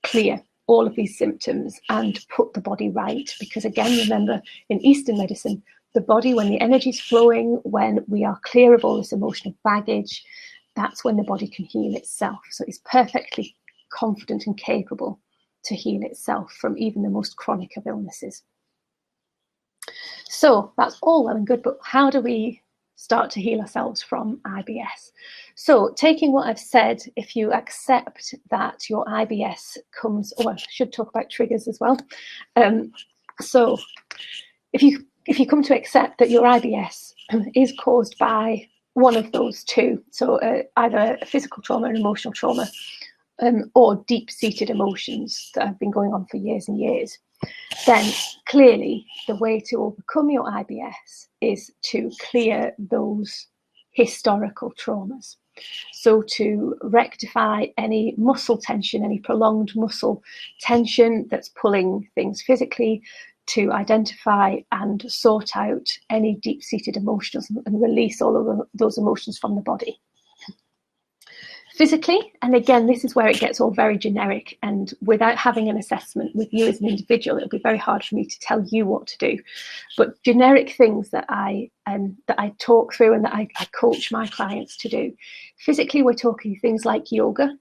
clear all of these symptoms and put the body right. Because again, remember, in Eastern medicine, the body, when the energy is flowing, when we are clear of all this emotional baggage, that's when the body can heal itself. So it's perfectly confident and capable to heal itself from even the most chronic of illnesses. So that's all well and good, but how do we start to heal ourselves from IBS? So taking what I've said, if you accept that your IBS comes, I should talk about triggers as well. So if you come to accept that your IBS is caused by one of those two, so either a physical trauma or emotional trauma, or deep-seated emotions that have been going on for years and years, then clearly the way to overcome your IBS is to clear those historical traumas. So to rectify any muscle tension, any prolonged muscle tension that's pulling things physically, to identify and sort out any deep-seated emotions and release all of those emotions from the body. Physically, and again, this is where it gets all very generic, and without having an assessment with you as an individual, it'll be very hard for me to tell you what to do. But generic things that I talk through and that I coach my clients to do. Physically, we're talking things like yoga.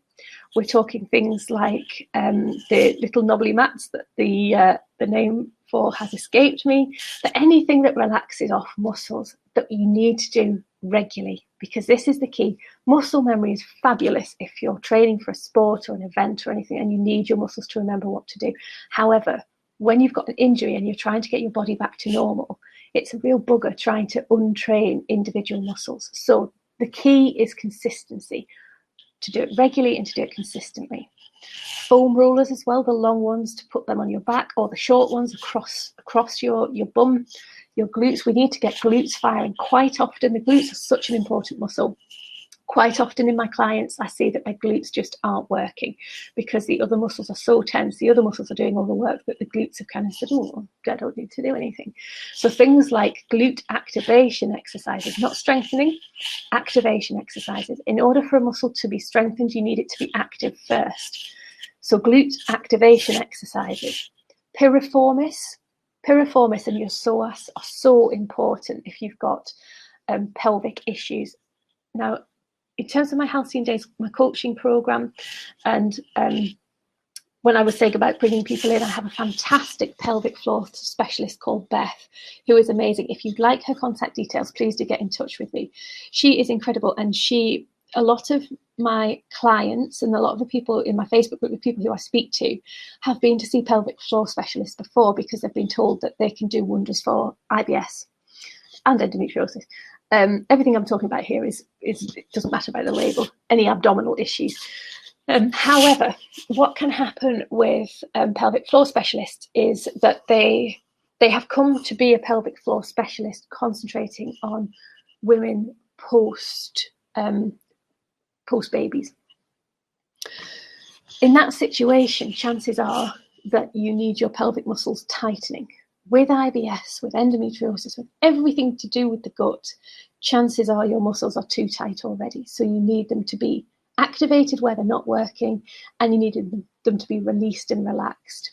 We're talking things like the little knobbly mats that the name for has escaped me, but anything that relaxes off muscles that you need to do regularly, because this is the key. Muscle memory is fabulous if you're training for a sport or an event or anything and you need your muscles to remember what to do. However, when you've got an injury and you're trying to get your body back to normal, it's a real bugger trying to untrain individual muscles. So the key is consistency, to do it regularly and to do it consistently. Foam rollers as well, the long ones, to put them on your back, or the short ones across your bum, your glutes. We need to get glutes firing quite often. The glutes are such an important muscle. Quite often in my clients, I see that their glutes just aren't working because the other muscles are so tense. The other muscles are doing all the work, but the glutes have kind of said, oh, I don't need to do anything. So things like glute activation exercises, not strengthening, activation exercises. In order for a muscle to be strengthened, you need it to be active first. So glute activation exercises. Piriformis and your psoas are so important if you've got pelvic issues. Now, in terms of my Halcyon Days, my coaching program, and when I was saying about bringing people in, I have a fantastic pelvic floor specialist called Beth, who is amazing. If you'd like her contact details, please do get in touch with me. She is incredible, and she a lot of my clients and a lot of the people in my Facebook group, the people who I speak to, have been to see pelvic floor specialists before because they've been told that they can do wonders for IBS and endometriosis. Everything I'm talking about here is it doesn't matter about the label, any abdominal issues. However, what can happen with pelvic floor specialists is that they have come to be a pelvic floor specialist concentrating on women post babies. In that situation, chances are that you need your pelvic muscles tightening. With IBS, with endometriosis, with everything to do with the gut, chances are your muscles are too tight already. So you need them to be activated where they're not working, and you need them to be released and relaxed.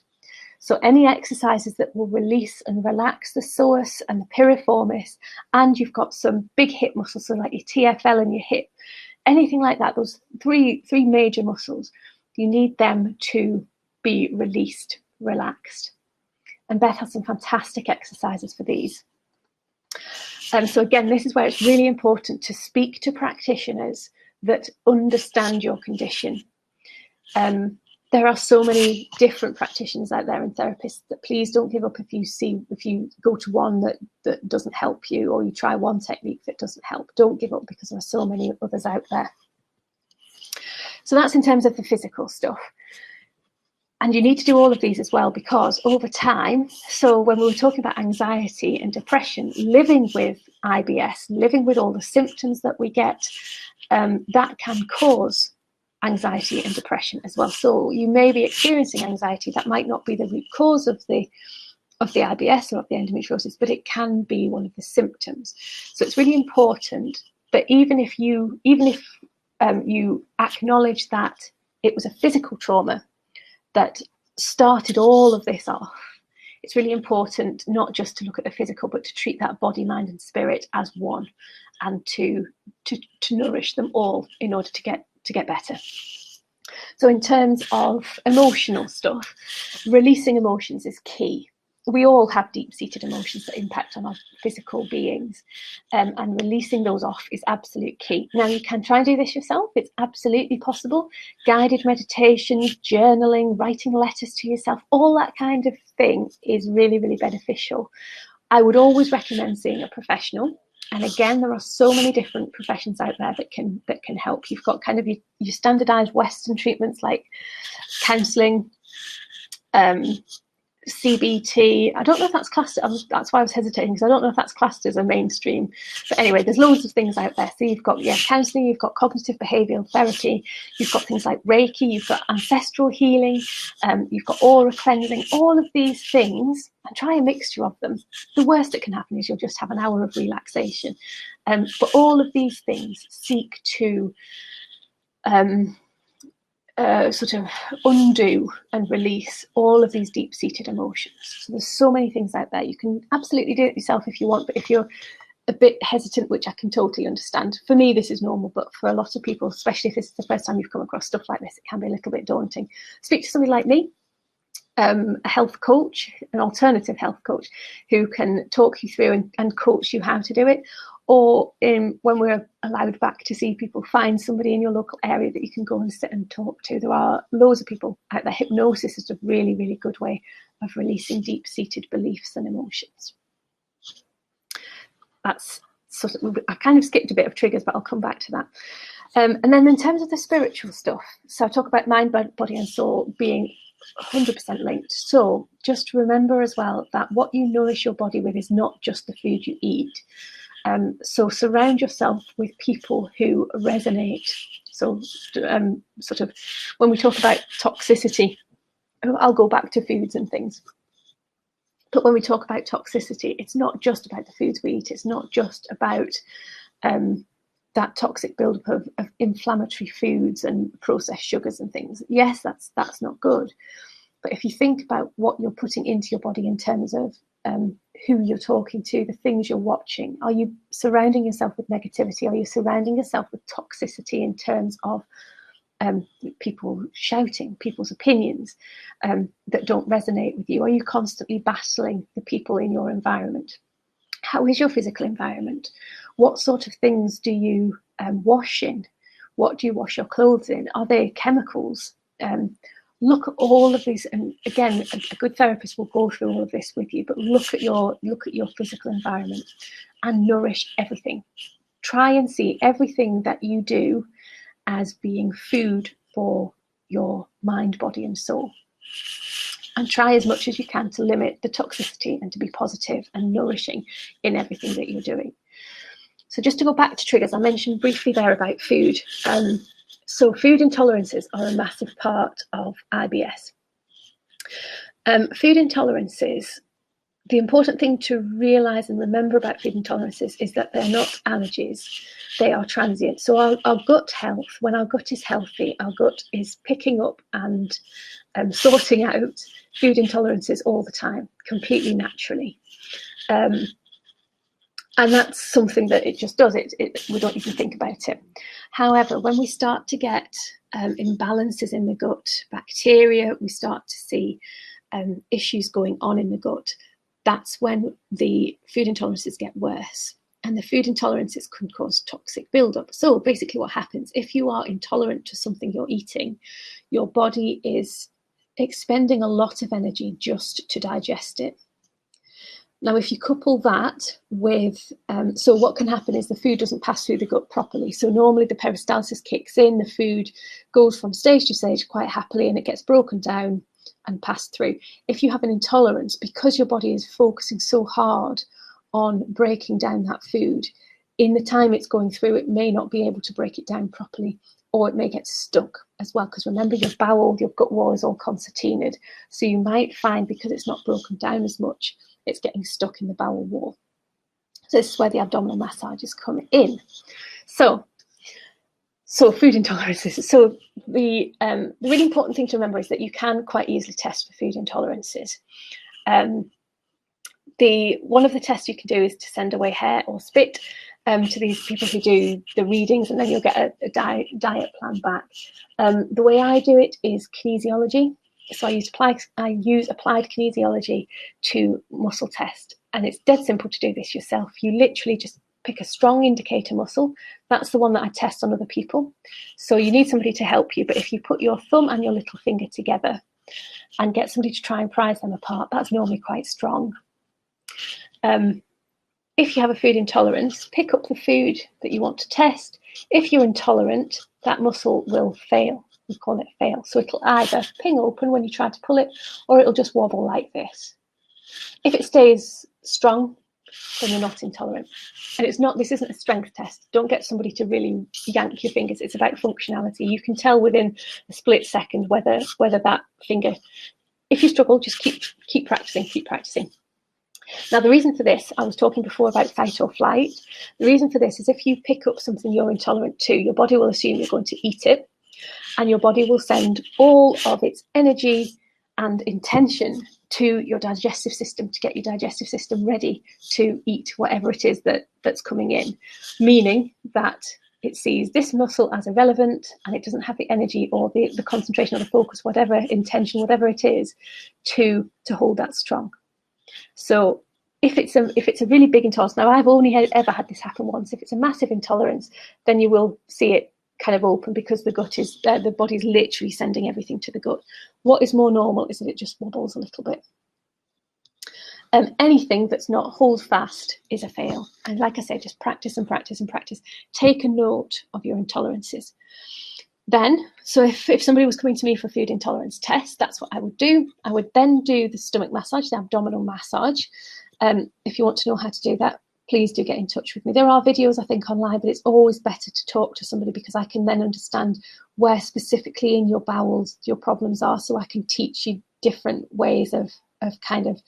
So any exercises that will release and relax the psoas and the piriformis, and you've got some big hip muscles, so like your TFL and your hip, anything like that, those three major muscles, you need them to be released, relaxed. And Beth has some fantastic exercises for these. So again, this is where it's really important to speak to practitioners that understand your condition. There are so many different practitioners out there and therapists that please don't give up if you go to one that doesn't help you, or you try one technique that doesn't help. Don't give up, because there are so many others out there. So that's in terms of the physical stuff. And you need to do all of these as well, because over time, so when we were talking about anxiety and depression, living with IBS, living with all the symptoms that we get, that can cause anxiety and depression as well. So you may be experiencing anxiety. That might not be the root cause of the IBS or of the endometriosis, but it can be one of the symptoms. So it's really important that even if you acknowledge that it was a physical trauma that started all of this off, it's really important not just to look at the physical, but to treat that body, mind and spirit as one, and to nourish them all in order to get better. So in terms of emotional stuff, releasing emotions is key. We all have deep-seated emotions that impact on our physical beings, and releasing those off is absolute key. Now, you can try and do this yourself. It's absolutely possible. Guided meditations, journaling, writing letters to yourself, all that kind of thing is really, really beneficial. I would always recommend seeing a professional. And again, there are so many different professions out there that can help. You've got kind of your standardized Western treatments like counselling, CBT. I don't know if that's classed, that's why I was hesitating, because I don't know if that's classed as a mainstream. But anyway, there's loads of things out there. So you've got counselling, you've got cognitive behavioural therapy, you've got things like Reiki, you've got ancestral healing, you've got aura cleansing, all of these things, and try a mixture of them. The worst that can happen is you'll just have an hour of relaxation. But all of these things seek to sort of undo and release all of these deep-seated emotions. So there's so many things out there. You can absolutely do it yourself if you want, but if you're a bit hesitant, which I can totally understand. For me, this is normal, but for a lot of people, especially if this is the first time you've come across stuff like this, it can be a little bit daunting. Speak to somebody like me, a health coach, an alternative health coach, who can talk you through and coach you how to do it. Or when we're allowed back to see people, find somebody in your local area that you can go and sit and talk to. There are loads of people out there. Hypnosis is a really, really good way of releasing deep-seated beliefs and emotions. That's sort of, I kind of skipped a bit of triggers, but I'll come back to that. And then in terms of the spiritual stuff, so I talk about mind, body and soul being 100% linked. So just remember as well that what you nourish your body with is not just the food you eat. So surround yourself with people who resonate. So sort of when we talk about toxicity, I'll go back to foods and things. But when we talk about toxicity, it's not just about the foods we eat. It's not just about that toxic buildup of inflammatory foods and processed sugars and things. Yes, that's not good. But if you think about what you're putting into your body in terms of who you're talking to, the things you're watching, are you surrounding yourself with negativity? Are you surrounding yourself with toxicity in terms of people shouting, people's opinions that don't resonate with you? Are you constantly battling the people in your environment? How is your physical environment? What sort of things do you wash in? What do you wash your clothes in? Are they chemicals? Look at all of these, and again, a good therapist will go through all of this with you, but look at your physical environment and nourish everything. Try and see everything that you do as being food for your mind, body and soul. And try as much as you can to limit the toxicity and to be positive and nourishing in everything that you're doing. So just to go back to triggers, I mentioned briefly there about food. So food intolerances are a massive part of IBS. Food intolerances, the important thing to realise and remember about food intolerances is that they're not allergies, they are transient. So our gut health, when our gut is healthy, our gut is picking up and sorting out food intolerances all the time, completely naturally. And that's something that it just does. We don't even think about it. However, when we start to get imbalances in the gut, bacteria, we start to see issues going on in the gut, that's when the food intolerances get worse. And the food intolerances can cause toxic buildup. So basically what happens, if you are intolerant to something you're eating, your body is expending a lot of energy just to digest it. Now, if you couple that with, so what can happen is the food doesn't pass through the gut properly. So normally the peristalsis kicks in, the food goes from stage to stage quite happily and it gets broken down and passed through. If you have an intolerance, because your body is focusing so hard on breaking down that food, in the time it's going through, it may not be able to break it down properly, or it may get stuck as well. Because remember, your bowel, your gut wall is all concertinaed. So you might find, because it's not broken down as much, it's getting stuck in the bowel wall. So this is where the abdominal massages come in. So food intolerances. So the really important thing to remember is that you can quite easily test for food intolerances. One of the tests you can do is to send away hair or spit to these people who do the readings, and then you'll get a diet plan back. The way I do it is kinesiology. So I use applied kinesiology to muscle test, and it's dead simple to do this yourself. You literally just pick a strong indicator muscle. That's the one that I test on other people. So you need somebody to help you, but if you put your thumb and your little finger together and get somebody to try and prise them apart, that's normally quite strong. If you have a food intolerance, pick up the food that you want to test. If you're intolerant, that muscle will fail. We call it fail. So it'll either ping open when you try to pull it, or it'll just wobble like this. If it stays strong, then you're not intolerant. And this isn't a strength test. Don't get somebody to really yank your fingers. It's about functionality. You can tell within a split second whether that finger, if you struggle, just keep practicing. Now, the reason for this, I was talking before about fight or flight. The reason for this is if you pick up something you're intolerant to, your body will assume you're going to eat it, and your body will send all of its energy and intention to your digestive system to get your digestive system ready to eat whatever it is that's coming in, meaning that it sees this muscle as irrelevant and it doesn't have the energy or the concentration or the focus, whatever intention, whatever it is, to hold that strong. So if it's a really big intolerance, now I've only ever had this happen once. If it's a massive intolerance, then you will see it kind of open because the body's literally sending everything to the gut. What is more normal is that it just wobbles a little bit. Anything that's not hold fast is a fail. And like I said, just practice and practice and practice. Take a note of your intolerances. Then, so if somebody was coming to me for a food intolerance test, that's what I would do. I would then do the stomach massage, the abdominal massage. If you want to know how to do that, please do get in touch with me. There are videos, I think, online, but it's always better to talk to somebody because I can then understand where specifically in your bowels your problems are, so I can teach you different ways of kind of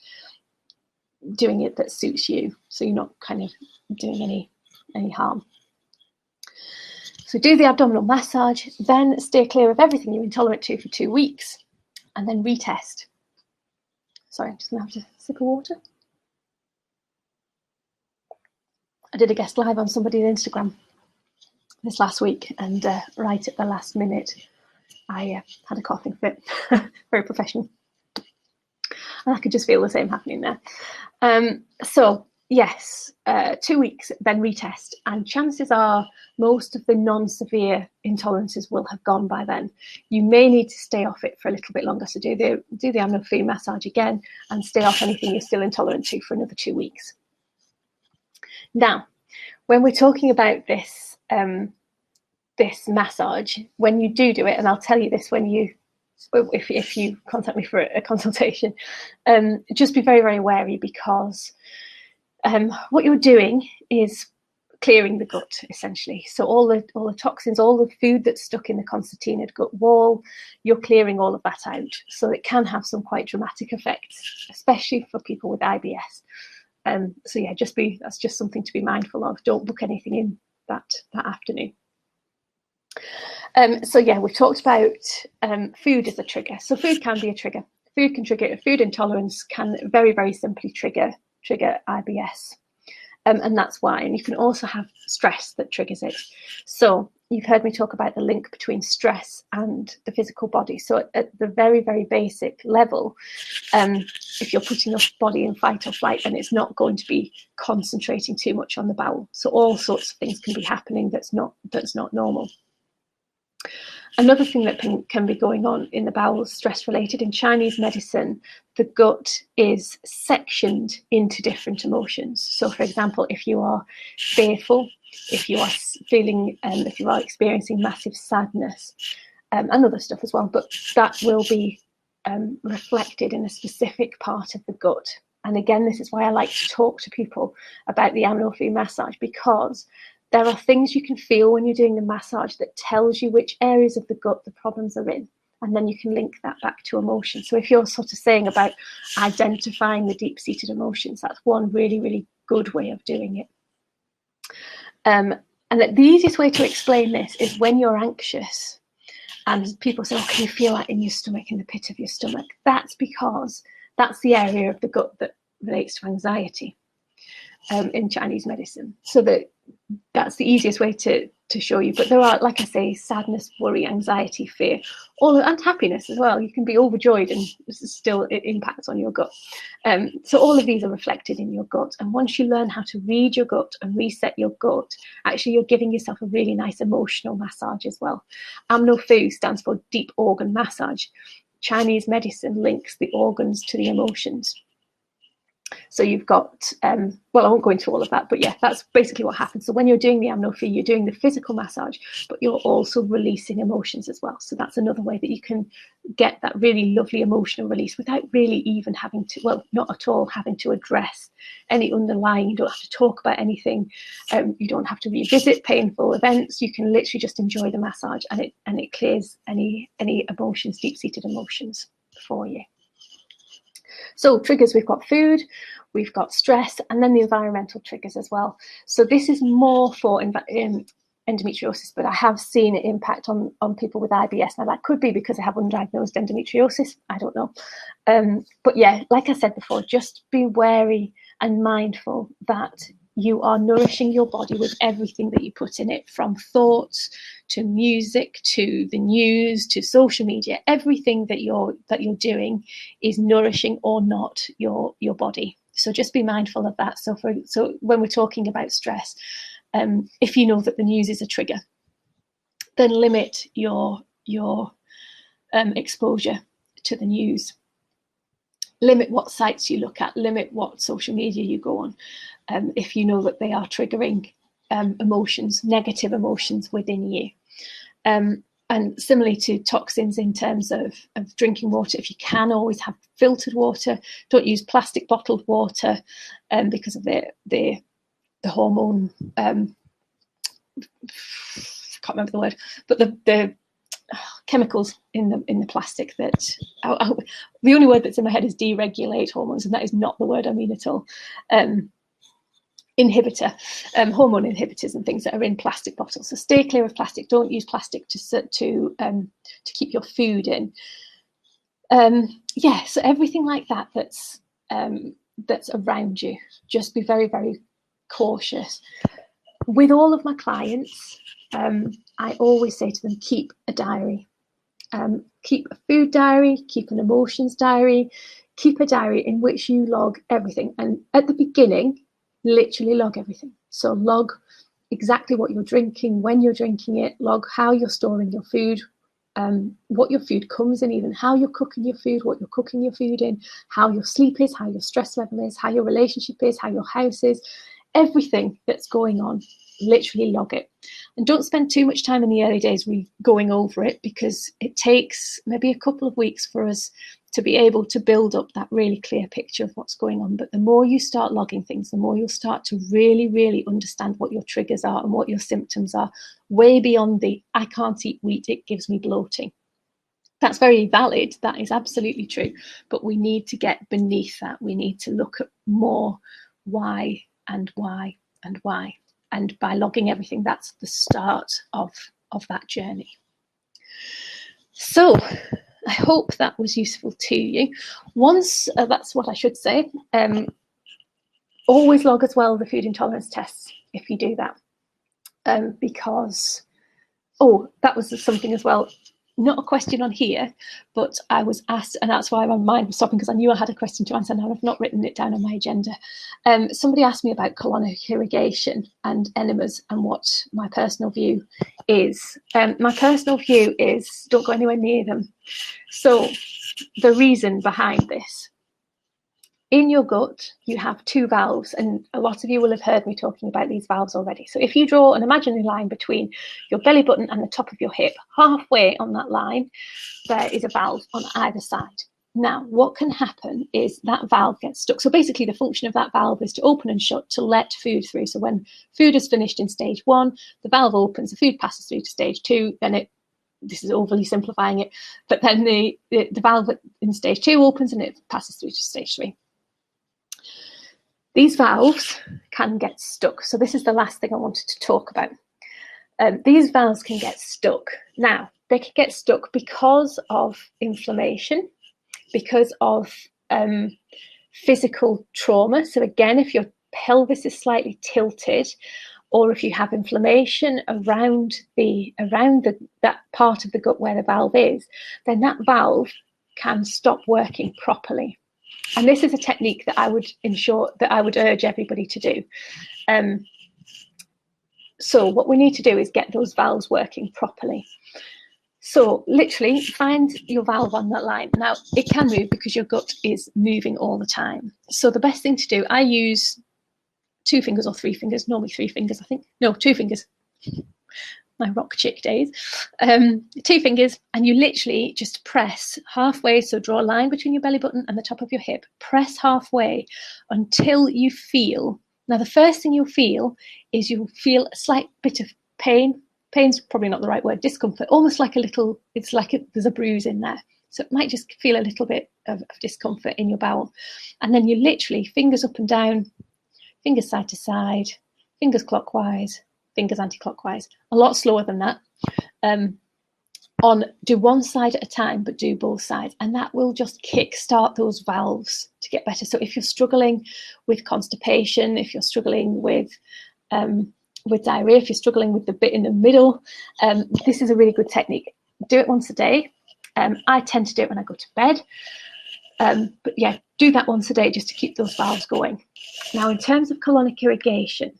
doing it that suits you, so you're not kind of doing any harm. So do the abdominal massage, then stay clear of everything you're intolerant to for 2 weeks, and then retest. Sorry, I'm just going to have a sip of water. I did a guest live on somebody's Instagram this last week, and right at the last minute, I had a coughing fit. Very professional. And I could just feel the same happening there. So yes, 2 weeks, then retest. And chances are most of the non-severe intolerances will have gone by then. You may need to stay off it for a little bit longer. So do the amno massage again and stay off anything you're still intolerant to for another 2 weeks. Now, when we're talking about this, this massage, when you do it, and I'll tell you this when you, if you contact me for a consultation, just be very, very wary, because what you're doing is clearing the gut, essentially. So all the toxins, all the food that's stuck in the concertinaed gut wall, you're clearing all of that out. So it can have some quite dramatic effects, especially for people with IBS. So yeah, that's just something to be mindful of. Don't book anything in that afternoon. So yeah, we've talked about food as a trigger. So food can be a trigger. Food can trigger, food intolerance can very, very simply trigger IBS. And that's why. And you can also have stress that triggers it. So you've heard me talk about the link between stress and the physical body. So at the very, very basic level, if you're putting your body in fight or flight, then it's not going to be concentrating too much on the bowel. So all sorts of things can be happening that's not normal. Another thing that can be going on in the bowels, stress-related, in Chinese medicine, the gut is sectioned into different emotions. So, for example, if you are fearful, if you are feeling, if you are experiencing massive sadness, and other stuff as well, but that will be reflected in a specific part of the gut. And again, this is why I like to talk to people about the amno massage, because there are things you can feel when you're doing the massage that tells you which areas of the gut the problems are in. And then you can link that back to emotion. So if you're sort of saying about identifying the deep-seated emotions, that's one really, really good way of doing it. And the easiest way to explain this is when you're anxious and people say, oh, can you feel that in your stomach, in the pit of your stomach? That's because that's the area of the gut that relates to anxiety in Chinese medicine. So that's the easiest way to show you. But there are, like I say, sadness, worry, anxiety, fear, and happiness as well. You can be overjoyed and still it impacts on your gut. So all of these are reflected in your gut. And once you learn how to read your gut and reset your gut, actually you're giving yourself a really nice emotional massage as well. Amno Fu stands for deep organ massage. Chinese medicine links the organs to the emotions. So you've got, well, I won't go into all of that, but yeah, that's basically what happens. So when you're doing the amno, you're doing the physical massage, but you're also releasing emotions as well. So that's another way that you can get that really lovely emotional release without really even having to, well, not at all having to address any underlying. You don't have to talk about anything. You don't have to revisit painful events. You can literally just enjoy the massage, and it clears any emotions, deep-seated emotions for you. So triggers, we've got food, we've got stress, and then the environmental triggers as well. So this is more for endometriosis, but I have seen it impact on people with IBS. Now that could be because they have undiagnosed endometriosis, I don't know. But yeah, like I said before, just be wary and mindful that you are nourishing your body with everything that you put in it, from thoughts to music to the news to social media. Everything that you're doing is nourishing or not your body. So just be mindful of that. So when we're talking about stress, if you know that the news is a trigger, then limit your exposure to the news. Limit what sites you look at, limit what social media you go on, if you know that they are triggering emotions, negative emotions within you. And similarly to toxins in terms of drinking water, if you can, always have filtered water. Don't use plastic bottled water because of the hormone, I can't remember the word, but the chemicals in the plastic that the only word that's in my head is deregulate hormones, and that is not the word I mean at all. Inhibitor, hormone inhibitors and things that are in plastic bottles. So stay clear of plastic. Don't use plastic to keep your food in. Yeah, so everything like that that's around you, just be very, very cautious. With all of my clients, I always say to them, keep a diary. Keep a food diary, keep an emotions diary, keep a diary in which you log everything. And at the beginning, literally log everything. So log exactly what you're drinking, when you're drinking it, log how you're storing your food, what your food comes in, even how you're cooking your food, what you're cooking your food in, how your sleep is, how your stress level is, how your relationship is, how your house is, everything that's going on, literally log it. And don't spend too much time in the early days going over it, because it takes maybe a couple of weeks for us to be able to build up that really clear picture of what's going on. But the more you start logging things, the more you'll start to really, really understand what your triggers are and what your symptoms are, way beyond the I can't eat wheat, it gives me bloating. That's very valid. That is absolutely true. But we need to get beneath that. We need to look at more why and why and why. And by logging everything, that's the start of that journey. So I hope that was useful to you. Once, that's what I should say, always log as well the food intolerance tests if you do that. Because, oh, that was something as well, not a question on here, but I was asked, and that's why my mind was stopping, because I knew I had a question to answer, and I've not written it down on my agenda. Somebody asked me about colonic irrigation and enemas and what my personal view is. My personal view is don't go anywhere near them. So the reason behind this, in your gut, you have two valves, and a lot of you will have heard me talking about these valves already. So if you draw an imaginary line between your belly button and the top of your hip, halfway on that line, there is a valve on either side. Now, what can happen is that valve gets stuck. So basically the function of that valve is to open and shut to let food through. So when food is finished in stage 1, the valve opens, the food passes through to stage 2, then this is overly simplifying it, but then the valve in stage 2 opens and it passes through to stage 3. These valves can get stuck. So this is the last thing I wanted to talk about. These valves can get stuck. Now, they can get stuck because of inflammation, because of physical trauma. So again, if your pelvis is slightly tilted, or if you have inflammation around that part of the gut where the valve is, then that valve can stop working properly. And this is a technique that I would urge everybody to do. So what we need to do is get those valves working properly. So literally find your valve on that line. Now it can move because your gut is moving all the time. So the best thing to do, I use 2 fingers or 3 fingers, normally 3 fingers, I think. No, 2 fingers. My rock chick days. 2 fingers, and you literally just press halfway. So draw a line between your belly button and the top of your hip. Press halfway until you feel. Now, the first thing you'll feel is you'll feel a slight bit of pain. Pain's probably not the right word, discomfort, almost like a little, it's like there's a bruise in there. So it might just feel a little bit of discomfort in your bowel. And then you literally, fingers up and down, fingers side to side, fingers clockwise, fingers anti-clockwise, a lot slower than that. Do one side at a time, but do both sides. And that will just kick-start those valves to get better. So if you're struggling with constipation, if you're struggling with diarrhea, if you're struggling with the bit in the middle, this is a really good technique. Do it once a day. I tend to do it when I go to bed. But yeah, do that once a day just to keep those valves going. Now, in terms of colonic irrigation,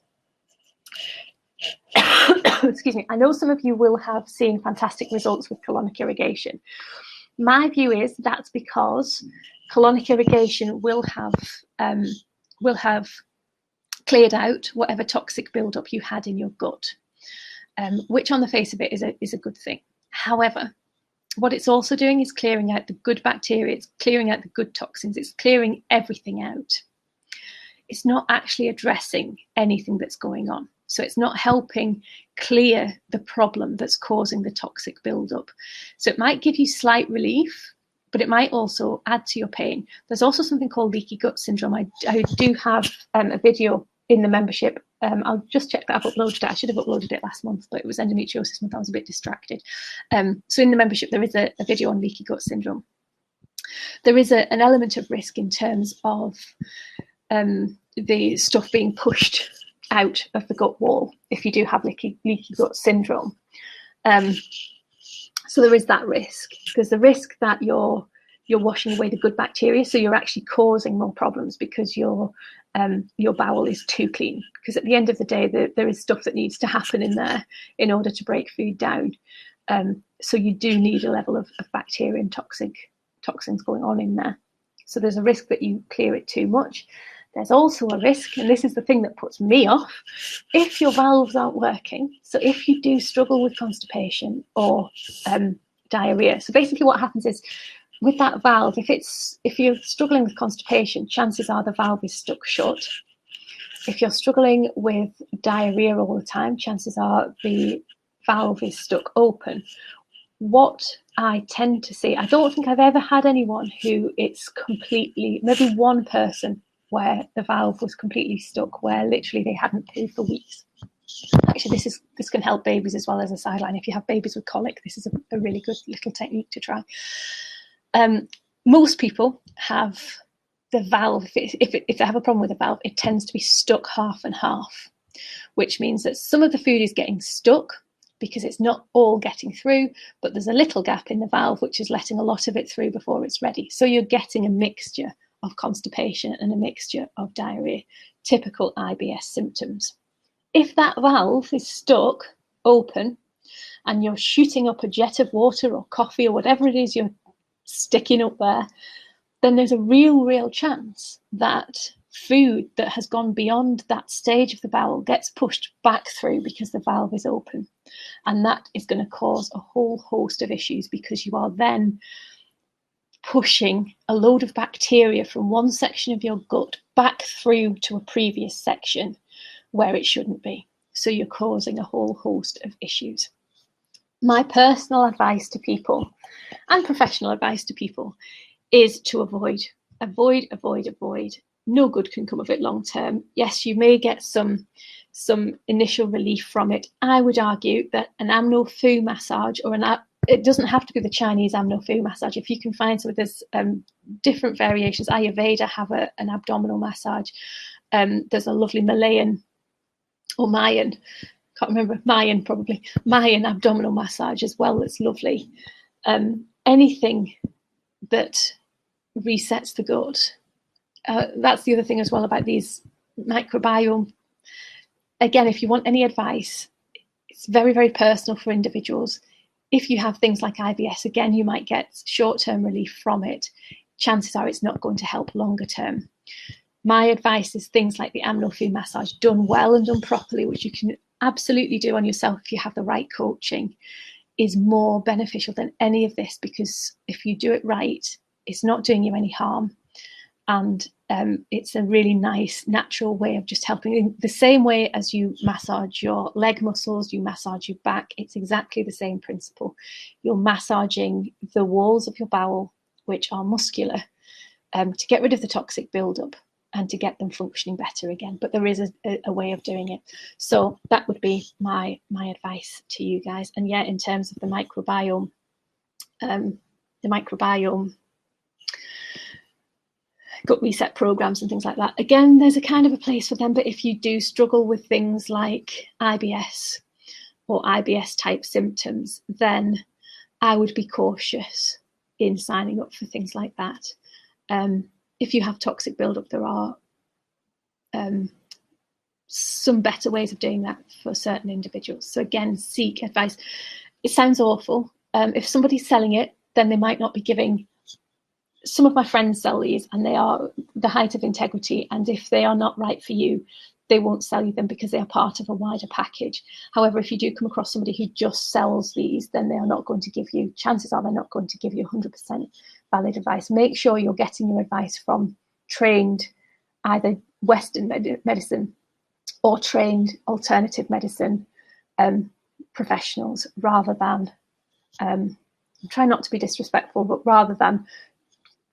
excuse me, I know some of you will have seen fantastic results with colonic irrigation. My view is that's because colonic irrigation will have cleared out whatever toxic buildup you had in your gut, which on the face of it is a good thing. However, what it's also doing is clearing out the good bacteria, it's clearing out the good toxins, it's clearing everything out. It's not actually addressing anything that's going on. So it's not helping clear the problem that's causing the toxic buildup. So it might give you slight relief, but it might also add to your pain. There's also something called leaky gut syndrome. I do have a video in the membership. I'll just check that I've uploaded it. I should have uploaded it last month, but it was endometriosis month. I was a bit distracted. So in the membership, there is a video on leaky gut syndrome. There is an element of risk in terms of the stuff being pushed out of the gut wall if you do have leaky gut syndrome. So there is that risk. There's the risk that your you're washing away the good bacteria, so you're actually causing more problems because your bowel is too clean. Because at the end of the day, there is stuff that needs to happen in there in order to break food down. So you do need a level of bacteria and toxins going on in there. So there's a risk that you clear it too much. There's also a risk, and this is the thing that puts me off, if your valves aren't working. So if you do struggle with constipation or diarrhea. So basically what happens is with that valve, if you're struggling with constipation, chances are the valve is stuck shut. If you're struggling with diarrhea all the time, chances are the valve is stuck open. What I tend to see, I don't think I've ever had anyone who it's completely, maybe one person where the valve was completely stuck, where literally they hadn't pooed for weeks. Actually, this can help babies as well as a sideline. If you have babies with colic, this is a really good little technique to try. Most people have the valve, if they have a problem with the valve, it tends to be stuck half and half, which means that some of the food is getting stuck because it's not all getting through, but there's a little gap in the valve which is letting a lot of it through before it's ready. So you're getting a mixture of constipation and a mixture of diarrhea, typical IBS symptoms. If that valve is stuck open and you're shooting up a jet of water or coffee or whatever it is you're sticking up there, then there's a real chance that food that has gone beyond that stage of the bowel gets pushed back through because the valve is open. And that is going to cause a whole host of issues, because you are then pushing a load of bacteria from one section of your gut back through to a previous section where it shouldn't be. So you're causing a whole host of issues. My personal advice to people, and professional advice to people, is to avoid. No good can come of it long term. Yes, you may get some initial relief from it. I would argue that an amno-fu massage, or it doesn't have to be the Chinese amno-fu massage. If you can find some of this different variations, Ayurveda have an abdominal massage. There's a lovely Malayan or Mayan, can't remember, Mayan probably, Mayan abdominal massage as well. That's lovely. Anything that resets the gut. That's the other thing as well about these microbiome. Again, if you want any advice, it's very personal for individuals. If you have things like IBS, again, you might get short-term relief from it. Chances are it's not going to help longer term. My advice is things like the amno-fu massage, done well and done properly, which you can absolutely do on yourself if you have the right coaching, is more beneficial than any of this, because if you do it right, it's not doing you any harm. And it's a really nice natural way of just helping. In the same way as you massage your leg muscles, you massage your back, it's exactly the same principle. You're massaging the walls of your bowel, which are muscular, to get rid of the toxic buildup and to get them functioning better again. But there is a way of doing it. So that would be my advice to you guys. And yeah, in terms of the microbiome, gut reset programs and things like that, again, there's a kind of a place for them. But if you do struggle with things like IBS or IBS type symptoms, then I would be cautious in signing up for things like that. If you have toxic buildup, there are some better ways of doing that for certain individuals. So again, seek advice. It sounds awful. If somebody's selling it, then they might not be giving. Some of my friends sell these and they are the height of integrity. And if they are not right for you, they won't sell you them because they are part of a wider package. However, if you do come across somebody who just sells these, then they are not going to give you, chances are they're not going to give you 100% valid advice. Make sure you're getting your advice from trained either Western medicine or trained alternative medicine professionals, rather than, try not to be disrespectful, but rather than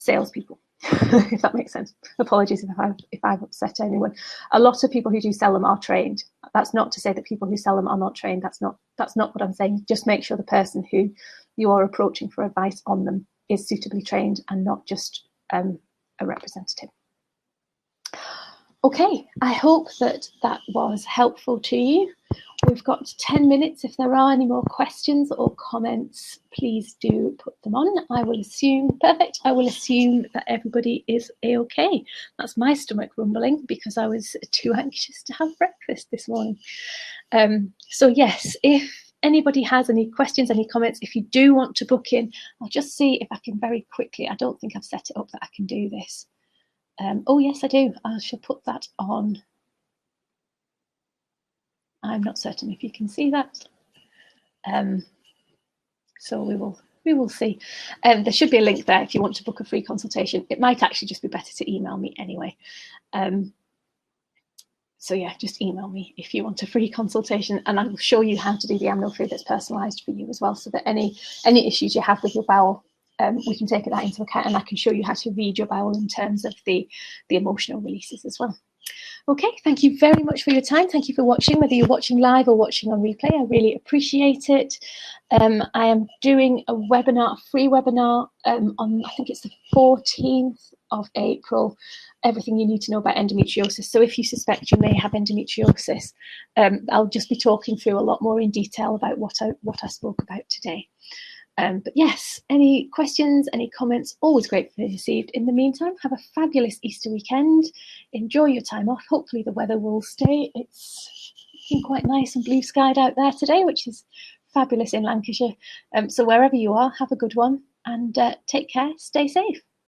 salespeople, if that makes sense. Apologies if I've upset anyone. A lot of people who do sell them are trained. That's not to say that people who sell them are not trained. That's not what I'm saying. Just make sure the person who you are approaching for advice on them is suitably trained and not just a representative. Okay, I hope that was helpful to you. We've got 10 minutes. If there are any more questions or comments, please do put them on. I will assume, perfect, I will assume that everybody is a-okay. That's my stomach rumbling because I was too anxious to have breakfast this morning. So yes, if anybody has any questions, any comments, if you do want to book in, I'll just see if I can very quickly, I don't think I've set it up that I can do this. Oh yes, I do. I shall put that on. I'm not certain if you can see that. So we will see. There should be a link there if you want to book a free consultation. It might actually just be better to email me anyway. So yeah, just email me if you want a free consultation, and I will show you how to do the amno-food that's personalised for you as well, so that any issues you have with your bowel, we can take that into account, and I can show you how to read your bowel in terms of the emotional releases as well. Okay, thank you very much for your time. Thank you for watching, whether you're watching live or watching on replay. I really appreciate it. I am doing a webinar, a free webinar on, I think it's the 14th of April, everything you need to know about endometriosis. So if you suspect you may have endometriosis, I'll just be talking through a lot more in detail about what I spoke about today. But yes, any questions, any comments, always gratefully received. In the meantime, have a fabulous Easter weekend. Enjoy your time off. Hopefully the weather will stay. It's looking quite nice and blue skied out there today, which is fabulous in Lancashire. So wherever you are, have a good one, and take care, stay safe.